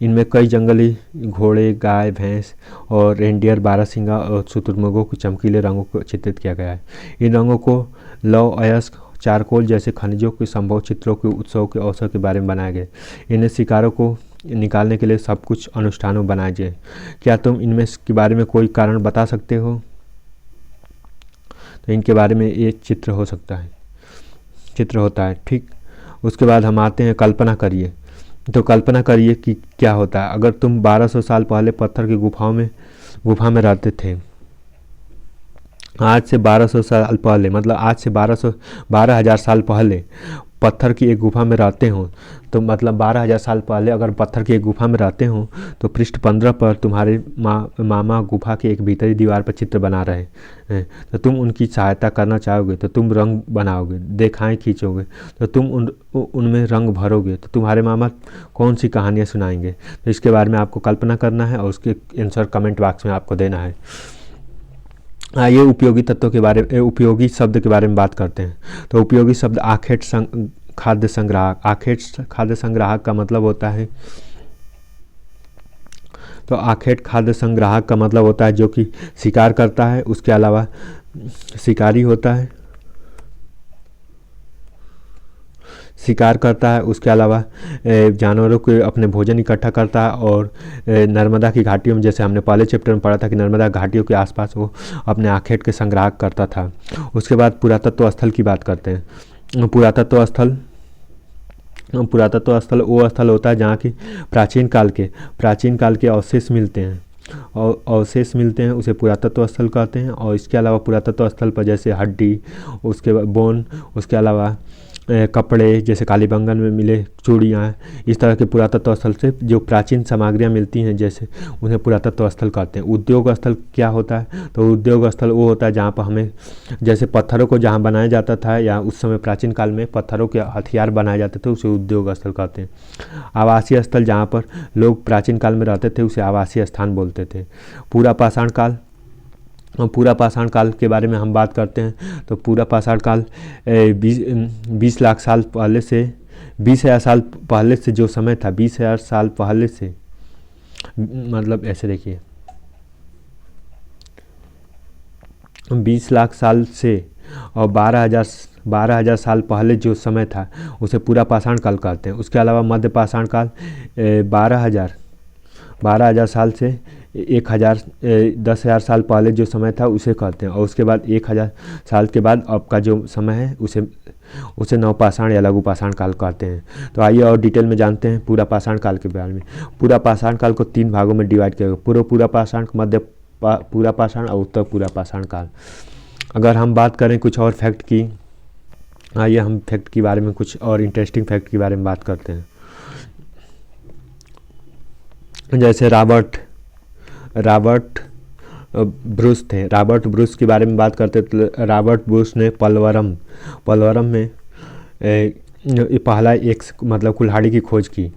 इनमें कई जंगली घोड़े, गाय, भैंस और रेंडियर, बारहसिंगा और शुतुरमुर्गों के चमकीले रंगों को चित्रित किया गया है। इन रंगों को लौह अयस्क, चारकोल जैसे खनिजों के संभव चित्रों के उत्सव के अवसर के बारे में बनाए गए। इन्हें शिकारों को निकालने के लिए सब कुछ अनुष्ठानों बनाए गए। क्या तुम इनमें के बारे में कोई कारण बता सकते हो? तो इनके बारे में ये चित्र होता है। ठीक। उसके बाद हम आते हैं कल्पना करिए। तो कल्पना करिए कि क्या होता है अगर तुम 1200 साल पहले पत्थर की गुफा में रहते थे। आज से 1200 साल पहले, मतलब आज से 12,000 साल पहले पत्थर की एक गुफा में रहते हो। तो मतलब 12,000 साल पहले अगर पत्थर की एक गुफा में रहते हो तो पृष्ठ 15 पर तुम्हारे मामा गुफा के एक भीतरी दीवार पर चित्र बना रहे हैं। तो तुम उनकी सहायता करना चाहोगे तो तुम रंग बनाओगे, देखाएँ खींचोगे, तो तुम उनमें रंग भरोगे। तो तुम्हारे मामा कौन सी कहानियाँ सुनाएंगे? तो इसके बारे में आपको कल्पना करना है और उसके आंसर कमेंट बॉक्स में आपको देना है। आइए उपयोगी शब्द के बारे में बात करते हैं। तो उपयोगी शब्द आखेट खाद्य संग्राहक। आखेट खाद्य संग्राहक का मतलब होता है, तो आखेट खाद्य संग्राहक का मतलब होता है जो कि शिकार करता है। उसके अलावा शिकारी होता है, शिकार करता है। उसके अलावा जानवरों के अपने भोजन इकट्ठा करता है। और नर्मदा की घाटियों में, जैसे हमने पहले चैप्टर में पढ़ा था कि नर्मदा घाटियों के आसपास वो अपने आखेट के संग्राह करता था। उसके बाद पुरातत्व स्थल की बात करते हैं। पुरातत्व स्थल वो स्थल होता है जहाँ की प्राचीन काल के अवशेष मिलते हैं उसे पुरातत्व स्थल कहते हैं। और इसके अलावा पुरातत्व स्थल पर जैसे हड्डी, उसके बाद बोन, उसके अलावा कपड़े जैसे कालीबंगन में मिले चूड़ियाँ, इस तरह के पुरातत्व स्थल से जो प्राचीन सामग्रियाँ मिलती हैं जैसे, उन्हें पुरातत्व स्थल कहते हैं। उद्योग स्थल क्या होता है? तो उद्योग स्थल वो होता है जहाँ पर हमें जैसे पत्थरों को जहाँ बनाया जाता था, या उस समय प्राचीन काल में पत्थरों के हथियार बनाए जाते थे, उसे उद्योग स्थल कहते हैं। आवासीय स्थल, जहाँ पर लोग प्राचीन काल में रहते थे, उसे आवासीय स्थान बोलते थे। पूरा पाषाण काल के बारे में हम बात करते हैं। तो पूरा पाषाण काल 20 लाख साल पहले से 20,000 साल पहले से जो समय था, 20,000 साल पहले से, मतलब ऐसे देखिए 20 लाख साल से और 12,000 साल पहले जो समय था उसे पूरा पाषाण काल कहते हैं। उसके अलावा मध्य पाषाण काल 12,000 साल से 10,000 साल पहले जो समय था उसे कहते हैं। और उसके बाद 1,000 साल के बाद अब का जो समय है उसे नवपाषाण या लघु पाषाण काल कहते हैं। तो आइए और डिटेल में जानते हैं पूरा पाषाण काल के बारे में। पूरा पाषाण काल को 3 भागों में डिवाइड किया गया, पूरा पाषाण, मध्य पूरा पाषाण और उत्तर पूरा पाषाण काल। अगर हम बात करें कुछ और फैक्ट की, आइए हम फैक्ट के बारे में कुछ और इंटरेस्टिंग फैक्ट के बारे में बात करते हैं। जैसे रॉबर्ट ब्रूस थे। रॉबर्ट ब्रूस के बारे में बात करते तो रॉबर्ट ब्रूस ने पलवरम में पहला एक मतलब कुल्हाड़ी की खोज की।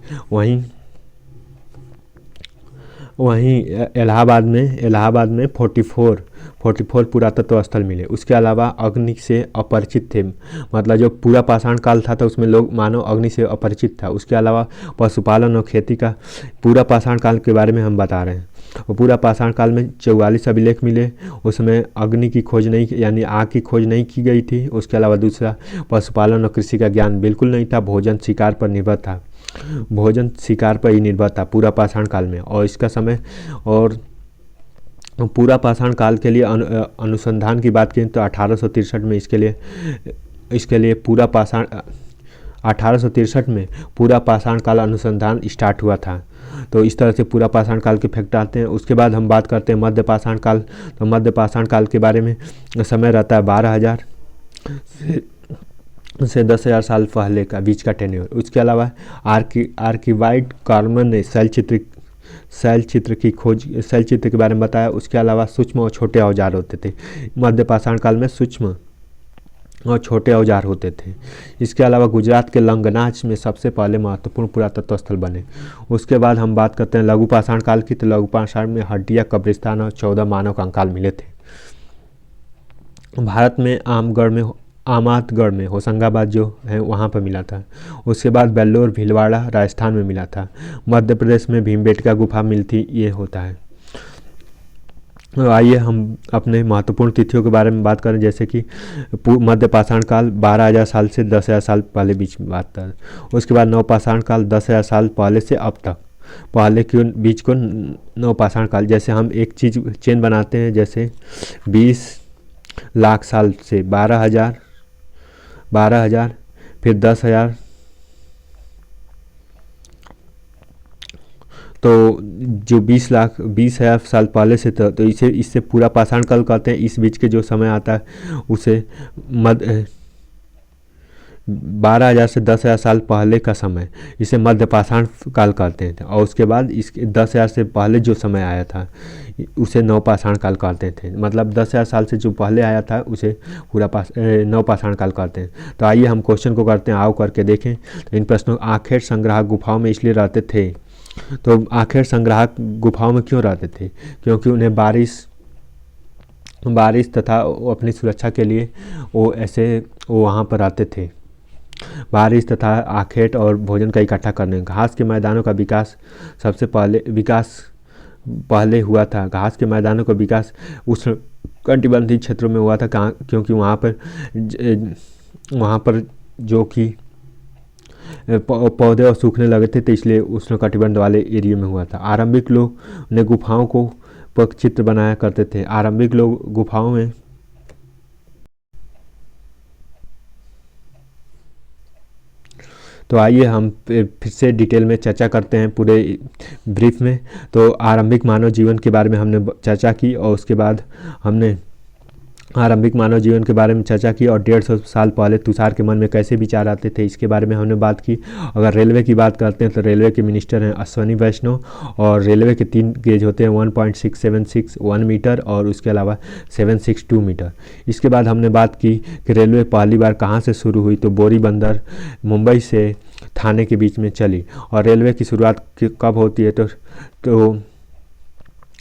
वहीं इलाहाबाद में 44 पुरातत्व स्थल मिले। उसके अलावा अग्नि से अपरिचित थे, मतलब जो पूरा पाषाण काल था तो उसमें लोग मानव अग्नि से अपरिचित था। उसके अलावा पशुपालन और खेती का पूरा पाषाण काल के बारे में हम बता रहे हैं। और पूरा पाषाण काल में 44 अभिलेख मिले। उसमें अग्नि की खोज नहीं, यानी आग की खोज नहीं की गई थी। उसके अलावा दूसरा, पशुपालन और कृषि का ज्ञान बिल्कुल नहीं था। भोजन शिकार पर निर्भर था, भोजन शिकार पर ही निर्भर था पूरा पाषाण काल में। और इसका समय, और पूरा पाषाण काल के लिए अनुसंधान की बात करें तो 1863 में इसके लिए पूरा पाषाण 1863 में पूरा पाषाण काल अनुसंधान स्टार्ट हुआ था। तो इस तरह से पूरा पाषाण काल के फैक्ट आते हैं। उसके बाद हम बात करते हैं मध्य पाषाण काल। तो मध्य पाषाण काल के बारे में समय रहता है 12,000 से 10,000 साल पहले का बीच का टेन्योर। उसके अलावा आर्किवाइड कार्बन ने शैल चित्र के बारे में बताया। उसके अलावा सूक्ष्म और छोटे औजार होते थे। मध्य पाषाण काल में सूक्ष्म और छोटे औजार होते थे। इसके अलावा गुजरात के लंगनाच में सबसे पहले महत्वपूर्ण पुरातत्व स्थल बने। उसके बाद हम बात करते हैं लघु पाषाण काल की। तो लघु पाषाण में हड्डियाँ, कब्रिस्तान और 14 मानव कंकाल मिले थे। भारत में आमतगढ़ में होशंगाबाद जो है वहाँ पर मिला था। उसके बाद बेल्लोर भीलवाड़ा राजस्थान में मिला था। मध्य प्रदेश में भीमबेटका गुफा मिलती ये होता है। तो आइए हम अपने महत्वपूर्ण तिथियों के बारे में बात करें, जैसे कि मध्य पाषाण काल 12,000 साल से 10,000 साल पहले बीच में बात करें। उसके बाद नव पाषाण काल 10,000 साल पहले से अब तक, पहले के बीच को नव पाषाण काल। जैसे हम एक चीज़ चेन बनाते हैं, जैसे 20 लाख साल से 12,000, फिर 10,000, तो जो 20,000 साल पहले से था, तो इससे पूरा पाषाण काल कहते हैं। इस बीच के जो समय आता है उसे 12,000 से 10,000 साल पहले का समय, इसे मध्य पाषाण काल कहते हैं। और उसके बाद इसके 10,000 से पहले जो समय आया था उसे नव पाषाण काल कहते थे। मतलब 10,000 साल से जो पहले आया था उसे पूरा नव पाषाण काल कहते हैं। तो आइए हम क्वेश्चन को करते हैं, आओ करके देखें। तो इन प्रश्नों, आखिर संग्राहक गुफाओं में इसलिए रहते थे। तो आखिर संग्राहक गुफाओं में क्यों रहते थे? क्योंकि उन्हें बारिश तथा अपनी सुरक्षा के लिए वो वहाँ पर रहते थे। बारिश तथा आखेट और भोजन का इकट्ठा करने। घास के मैदानों का विकास सबसे पहले हुआ था। घास के मैदानों का विकास उष्णकटिबंधीय क्षेत्रों में हुआ था, क्योंकि वहाँ पर जो कि पौधे और सूखने लगे थे, तो इसलिए उष्णकटिबंध वाले एरिया में हुआ था। आरंभिक लोग ने गुफाओं को पक्षचित्र बनाया करते थे। आरंभिक लोग गुफाओं में तो आइए हम फिर से डिटेल में चर्चा करते हैं पूरे ब्रीफ में। तो आरंभिक मानव जीवन के बारे में हमने चर्चा की, और उसके बाद हमने आरंभिक मानव जीवन के बारे में चर्चा की, और 150 साल पहले तुषार के मन में कैसे विचार आते थे इसके बारे में हमने बात की। अगर रेलवे की बात करते हैं तो रेलवे के मिनिस्टर हैं अश्वनी वैष्णव, और रेलवे के 3 गेज होते हैं, 1.676 1 मीटर और उसके अलावा 762 मीटर। इसके बाद हमने बात की कि रेलवे पहली बार कहाँ से शुरू हुई, तो बोरी बंदर मुंबई से थाने के बीच में चली। और रेलवे की शुरुआत कब होती है, तो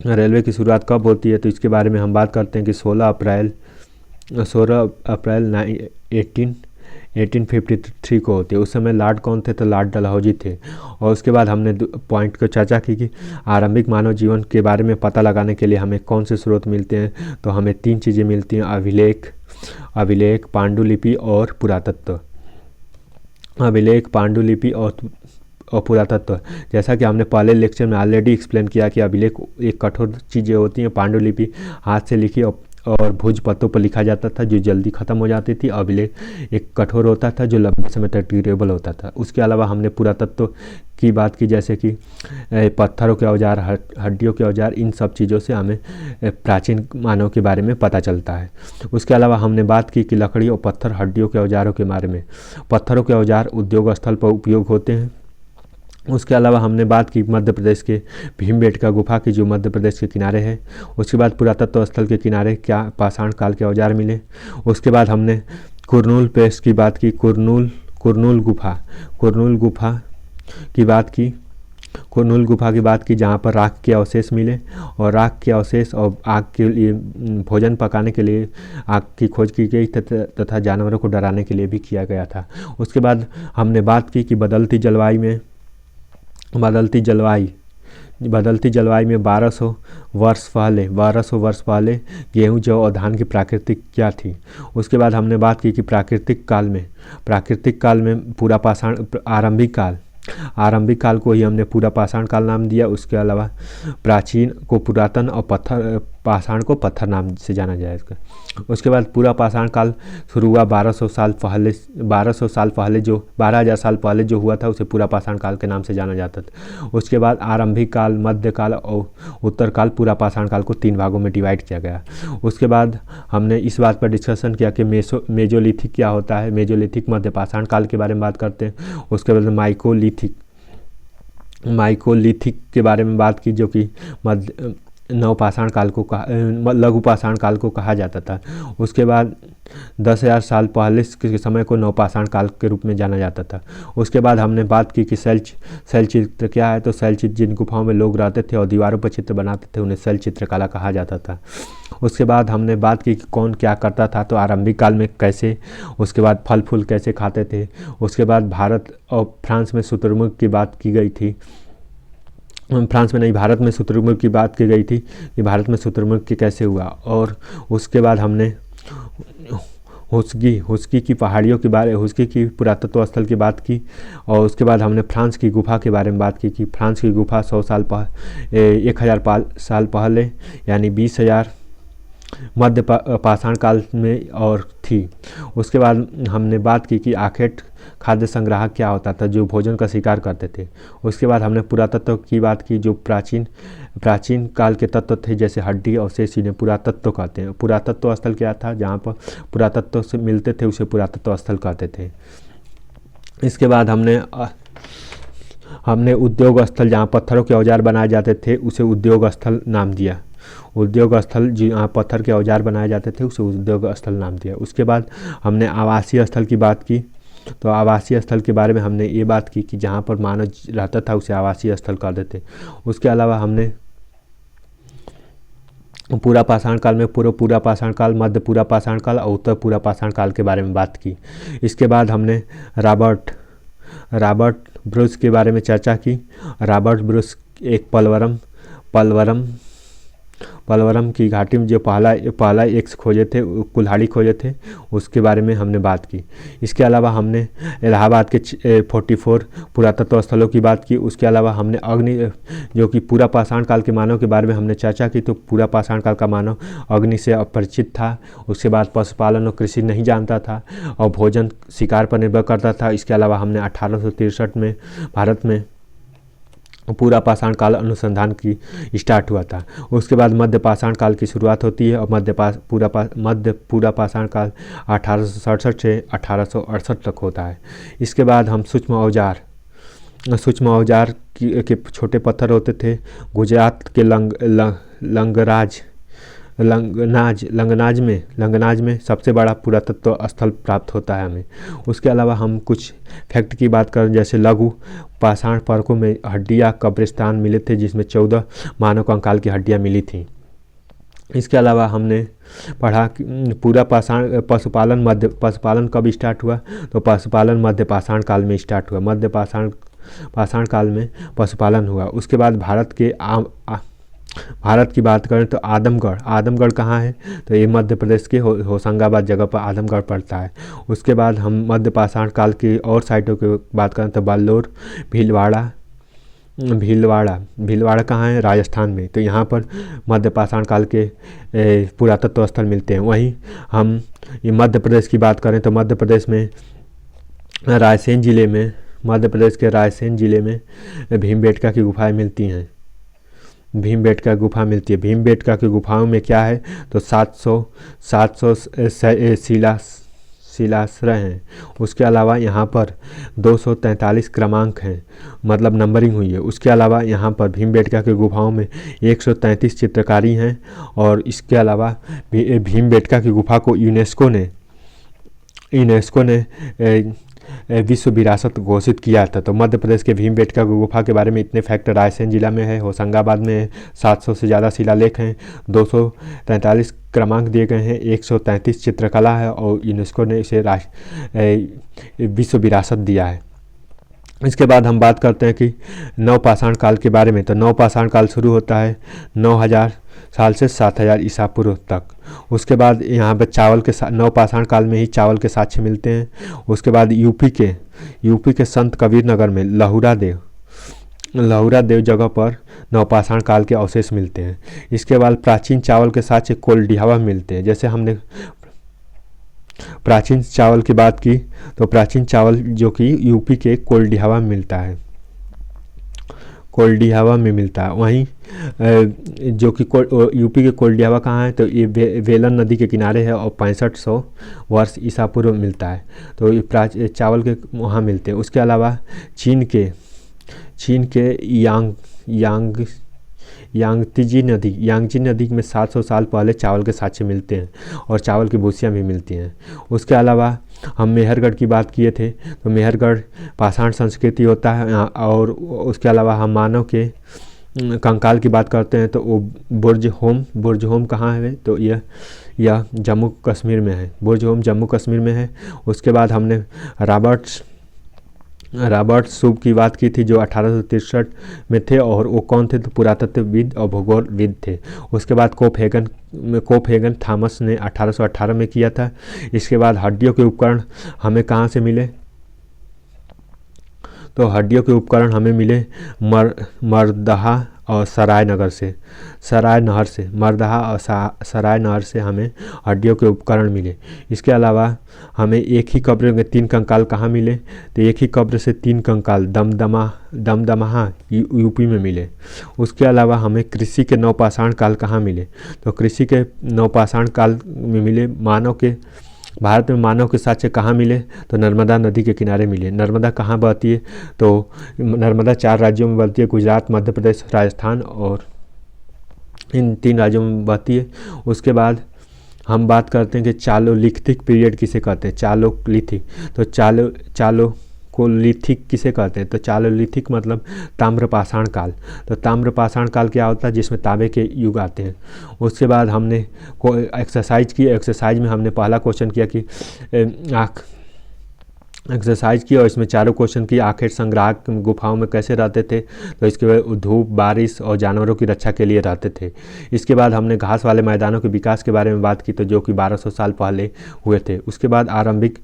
रेलवे की शुरुआत कब होती है, तो इसके बारे में हम बात करते हैं कि 16 अप्रैल 1853 को होती है। उस समय लॉर्ड कौन थे, तो लॉर्ड डलहौजी थे। और उसके बाद हमने पॉइंट को चर्चा की कि आरंभिक मानव जीवन के बारे में पता लगाने के लिए हमें कौन से स्रोत मिलते हैं, तो हमें 3 चीज़ें मिलती हैं, अभिलेख, पांडुलिपि और पुरातत्व। अभिलेख, पांडुलिपि और पुरातत्व। जैसा कि हमने पहले लेक्चर में ऑलरेडी एक्सप्लेन किया कि अभिलेख एक कठोर चीज़ें होती हैं, पांडुलिपि हाथ से लिखी और भोजपत्रों पर लिखा जाता था जो जल्दी ख़त्म हो जाती थी। अभिलेख एक कठोर होता था जो लंबे समय तक ड्यूरेबल होता था। उसके अलावा हमने पुरातत्व की बात की, जैसे कि पत्थरों के औजार, हड्डियों के औजार, इन सब चीज़ों से हमें प्राचीन मानव के बारे में पता चलता है। उसके अलावा हमने बात की कि लकड़ी और पत्थर, हड्डियों के औजारों के बारे में। पत्थरों के औजार उद्योग स्थल पर उपयोग होते हैं। उसके अलावा हमने बात की मध्य प्रदेश के भीमबेटका गुफा की, जो मध्य प्रदेश के किनारे है। उसके बाद पुरातत्व स्थल के किनारे क्या पाषाण काल के औजार मिले। उसके बाद हमने कुरनूल प्लेस की बात की, कुरनूल गुफा की बात की, जहाँ पर राख के अवशेष मिले, और राख के अवशेष और आग के लिए भोजन पकाने के लिए आग की खोज की गई तथा जानवरों को डराने के लिए भी किया गया था। उसके बाद हमने बात की कि बदलती जलवायु बदलती जलवायु में 1200 वर्ष पहले गेहूँ, जौ और धान की प्राकृतिक क्या थी। उसके बाद हमने बात की कि प्राकृतिक काल में पूरा पाषाण आरंभिक काल को ही हमने पूरा पाषाण काल नाम दिया। उसके अलावा प्राचीन को पुरातन और पाषाण को पत्थर नाम से जाना जाएगा। उसके बाद पूरा पाषाण काल शुरू हुआ 1200 साल पहले जो 12,000 साल पहले जो हुआ था उसे पूरा पाषाण काल के नाम से जाना जाता था। उसके बाद आरंभिक काल, मध्य काल और उत्तर काल, पूरा पाषाण काल को 3 भागों में डिवाइड किया गया। उसके बाद हमने इस बात पर डिस्कशन किया कि मेजोलिथिक क्या होता है। मेजोलिथिक मध्य पाषाण काल के बारे में बात करते हैं। उसके बाद माइकोलिथिक के बारे में बात की, जो कि नवपाषाण काल को लघु पाषाण काल को कहा जाता था। उसके बाद 10,000 साल पहले के समय को नवपाषाण काल के रूप में जाना जाता था। उसके बाद हमने बात की कि शैल चित्र क्या है। तो शैल चित्र जिन गुफाओं में लोग रहते थे और दीवारों पर चित्र बनाते थे उन्हें शैल चित्रकला कहा जाता था। उसके बाद हमने बात की कि कौन क्या करता था, तो आरंभिक काल में कैसे, उसके बाद फल फूल कैसे खाते थे। उसके बाद भारत और फ्रांस में शुतुरमुर्ग की बात की गई थी। भारत में शुतुरमुर्ग की बात की गई थी कि भारत में शुतुरमुर्ग की कैसे हुआ। और उसके बाद हमने हुस्की की पहाड़ियों के बारे, हुस्की की पुरातत्व स्थल की बात की। और उसके बाद हमने फ्रांस की गुफा के बारे में बात की कि फ्रांस की गुफा 1,000 साल पहले यानी 20,000 मध्य पाषाण काल में और थी। उसके बाद हमने बात की कि आखेट खाद्य संग्राहक क्या होता था, जो भोजन का शिकार करते थे। उसके बाद हमने पुरातत्व की बात की, जो प्राचीन काल के तत्व थे जैसे हड्डी अवशेष, इन्हें पुरातत्व कहते हैं। पुरातत्व स्थल क्या था, जहाँ पर पुरातत्व से मिलते थे उसे पुरातत्व स्थल कहते थे। इसके बाद हमने उद्योग स्थल, जहाँ पत्थरों के औजार बनाए जाते थे उसे उद्योग स्थल नाम दिया। उद्योग स्थल जहाँ पत्थर के औजार बनाए जाते थे उसे उद्योग स्थल नाम दिया। उसके बाद हमने आवासीय स्थल की बात की। तो आवासीय स्थल के बारे में हमने ये बात की कि जहाँ पर मानव रहता था उसे आवासीय स्थल कहते थे। उसके अलावा हमने पूरा पाषाण काल में पूरा पाषाण काल, मध्य पूरा पाषाण काल और उत्तर पूरा पाषाण काल के बारे में बात की। इसके बाद हमने रॉबर्ट ब्रूस के बारे में चर्चा की। रॉबर्ट ब्रूस एक पलवरम की घाटी में जो पहला एक्स खोजे थे, कुल्हाड़ी खोजे थे, उसके बारे में हमने बात की। इसके अलावा हमने इलाहाबाद के 44 पुरातत्व स्थलों की बात की। उसके अलावा हमने अग्नि, जो कि पूरा पाषाण काल के मानव के बारे में हमने चर्चा की। तो पूरा पाषाण काल का मानव अग्नि से अपरिचित था। उसके बाद पशुपालन और कृषि नहीं जानता था और भोजन शिकार पर निर्भर करता था। इसके अलावा हमने 1863 में भारत में पूरा पाषाण काल अनुसंधान की स्टार्ट हुआ था। उसके बाद मध्य पाषाण काल की शुरुआत होती है और मध्य पूरा पाषाण काल 1867 से 1868 तक होता है। इसके बाद हम सूक्ष्म औजार के छोटे पत्थर होते थे। गुजरात के लंगनाज में सबसे बड़ा पुरातत्व स्थल प्राप्त होता है हमें। उसके अलावा हम कुछ फैक्ट की बात करें, जैसे लघु पाषाण परकों में हड्डियाँ कब्रिस्तान मिले थे, जिसमें 14 मानव कंकाल की हड्डियाँ मिली थीं। इसके अलावा हमने पढ़ा कि पूरा पशुपालन कब स्टार्ट हुआ। तो पशुपालन मध्य पाषाण काल में स्टार्ट हुआ। मध्य पाषाण काल में पशुपालन हुआ। उसके बाद भारत की बात करें तो आदमगढ़ कहाँ है, तो ये मध्य प्रदेश के होशंगाबाद जगह पर आदमगढ़ पड़ता है। उसके बाद हम मध्य पाषाण काल की और साइटों की बात करें तो बल्लौर, भीलवाड़ा कहाँ है, राजस्थान में। तो यहाँ पर मध्य पाषाण काल के पुरातत्व स्थल मिलते हैं। वहीं हम ये मध्य प्रदेश की बात करें तो मध्य प्रदेश के रायसेन जिले में भीमबेटका की गुफाएं मिलती हैं। भीमबेटका की गुफाओं में क्या है, तो 700 शिलाश्रय हैं। उसके अलावा यहाँ पर 243 क्रमांक हैं, मतलब नंबरिंग हुई है। उसके अलावा यहाँ पर भीमबेटका की गुफाओं में 133 चित्रकारी हैं। और इसके अलावा भीमबेटका की गुफा को यूनेस्को ने विश्व विरासत घोषित किया था। तो मध्य प्रदेश के भीमबेटका गुफा के बारे में इतने फैक्ट रायसेन जिला में है, होशंगाबाद में है, 700 से ज़्यादा शिलालेख हैं, 243 क्रमांक दिए गए हैं, 133 चित्रकला है और यूनेस्को ने इसे विश्व विरासत दिया है। इसके बाद हम बात करते हैं कि नवपाषाण काल के बारे में। तो नवपाषाण काल शुरू होता है 9000 साल से 7000 ईसा पूर्व तक। उसके बाद यहाँ पर चावल के नवपाषाण काल में ही चावल के साक्ष्य मिलते हैं। उसके बाद यूपी के संत कबीर नगर में लहुरा देव जगह पर नवपाषाण काल के अवशेष मिलते हैं। इसके बाद प्राचीन चावल के साक्ष्य कोल्डिहावा मिलते हैं। जैसे हमने प्राचीन चावल की बात की, तो प्राचीन चावल जो कि यूपी के कोल्डिहावा में मिलता है, वहीं जो कि यूपी के कोल्डिहावा कहाँ है, तो ये वेलन नदी के किनारे है और 6500 वर्ष ईसा पूर्व मिलता है। तो ये चावल के वहाँ मिलते हैं। उसके अलावा चीन के यांगजी नदी में 700 साल पहले चावल के साक्ष्य मिलते हैं और चावल की भूसियाँ भी मिलती हैं। उसके अलावा हम मेहरगढ़ की बात किए थे, तो मेहरगढ़ पाषाण संस्कृति होता है। और उसके अलावा हम मानव के कंकाल की बात करते हैं, तो वो बुर्ज होम कहाँ है, तो यह जम्मू कश्मीर में है। बुर्ज होम जम्मू कश्मीर में है। उसके बाद हमने रॉबर्ट शुभ की बात की थी, जो 1863 में थे, और वो कौन थे, तो पुरातत्वविद और भूगोलविद थे। उसके बाद कोपहेगन थॉमस ने 1818 में किया था। इसके बाद हड्डियों के उपकरण हमें कहाँ से मिले, तो हड्डियों के उपकरण हमें मिले मरदहा और सराय नहर से हमें हड्डियों के उपकरण मिले। इसके अलावा हमें एक ही कब्र में 3 कंकाल कहाँ मिले, तो एक ही कब्र से 3 कंकाल दमदमा यूपी में मिले। उसके अलावा हमें कृषि के नवपाषाण काल कहाँ मिले, तो कृषि के नवपाषाण काल में मिले भारत में मानव के साक्ष्य कहाँ मिले, तो नर्मदा नदी के किनारे मिले। नर्मदा कहाँ बहती है, तो नर्मदा 4 राज्यों में बहती है, गुजरात, मध्य प्रदेश, राजस्थान, और इन 3 राज्यों में बहती है। उसके बाद हम बात करते हैं कि चालोलिथिक पीरियड किसे कहते हैं, चालोलिथिक किसे कहते हैं, तो चालोलिथिक मतलब ताम्रपाषाण काल। तो ताम्रपाषाण काल क्या होता है, जिसमें तांबे के युग आते हैं। उसके बाद हमने एक्सरसाइज में हमने पहला क्वेश्चन किया कि और इसमें चारों क्वेश्चन की आखिर संग्राहक गुफाओं में कैसे रहते थे, तो इसके बाद धूप, बारिश और जानवरों की रक्षा के लिए रहते थे। इसके बाद हमने घास वाले मैदानों के विकास के बारे में बात की, तो जो कि 1200 साल पहले हुए थे। उसके बाद आरंभिक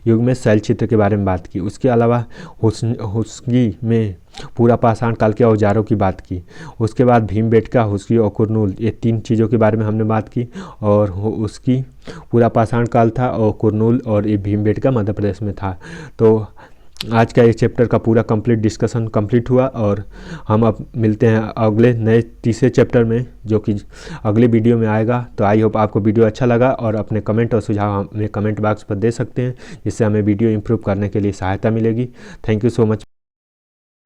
युग में शैलचित्र के बारे में बात की। उसके अलावा हुस्गी में पूरा पाषाण काल के औजारों की बात की। उसके बाद भीमबेटका, हुस्गी और कुरनूल, ये 3 चीज़ों के बारे में हमने बात की। और उसकी पूरा पाषाण काल था, और कुरनूल और ये भीमबेटका मध्य प्रदेश में था। तो आज का इस चैप्टर का पूरा डिस्कशन कंप्लीट हुआ, और हम अब मिलते हैं अगले नए तीसरे चैप्टर में, जो कि अगले वीडियो में आएगा। तो आई होप आपको वीडियो अच्छा लगा, और अपने कमेंट और सुझाव हमें कमेंट बॉक्स पर दे सकते हैं, जिससे हमें वीडियो इंप्रूव करने के लिए सहायता मिलेगी। Thank you so much.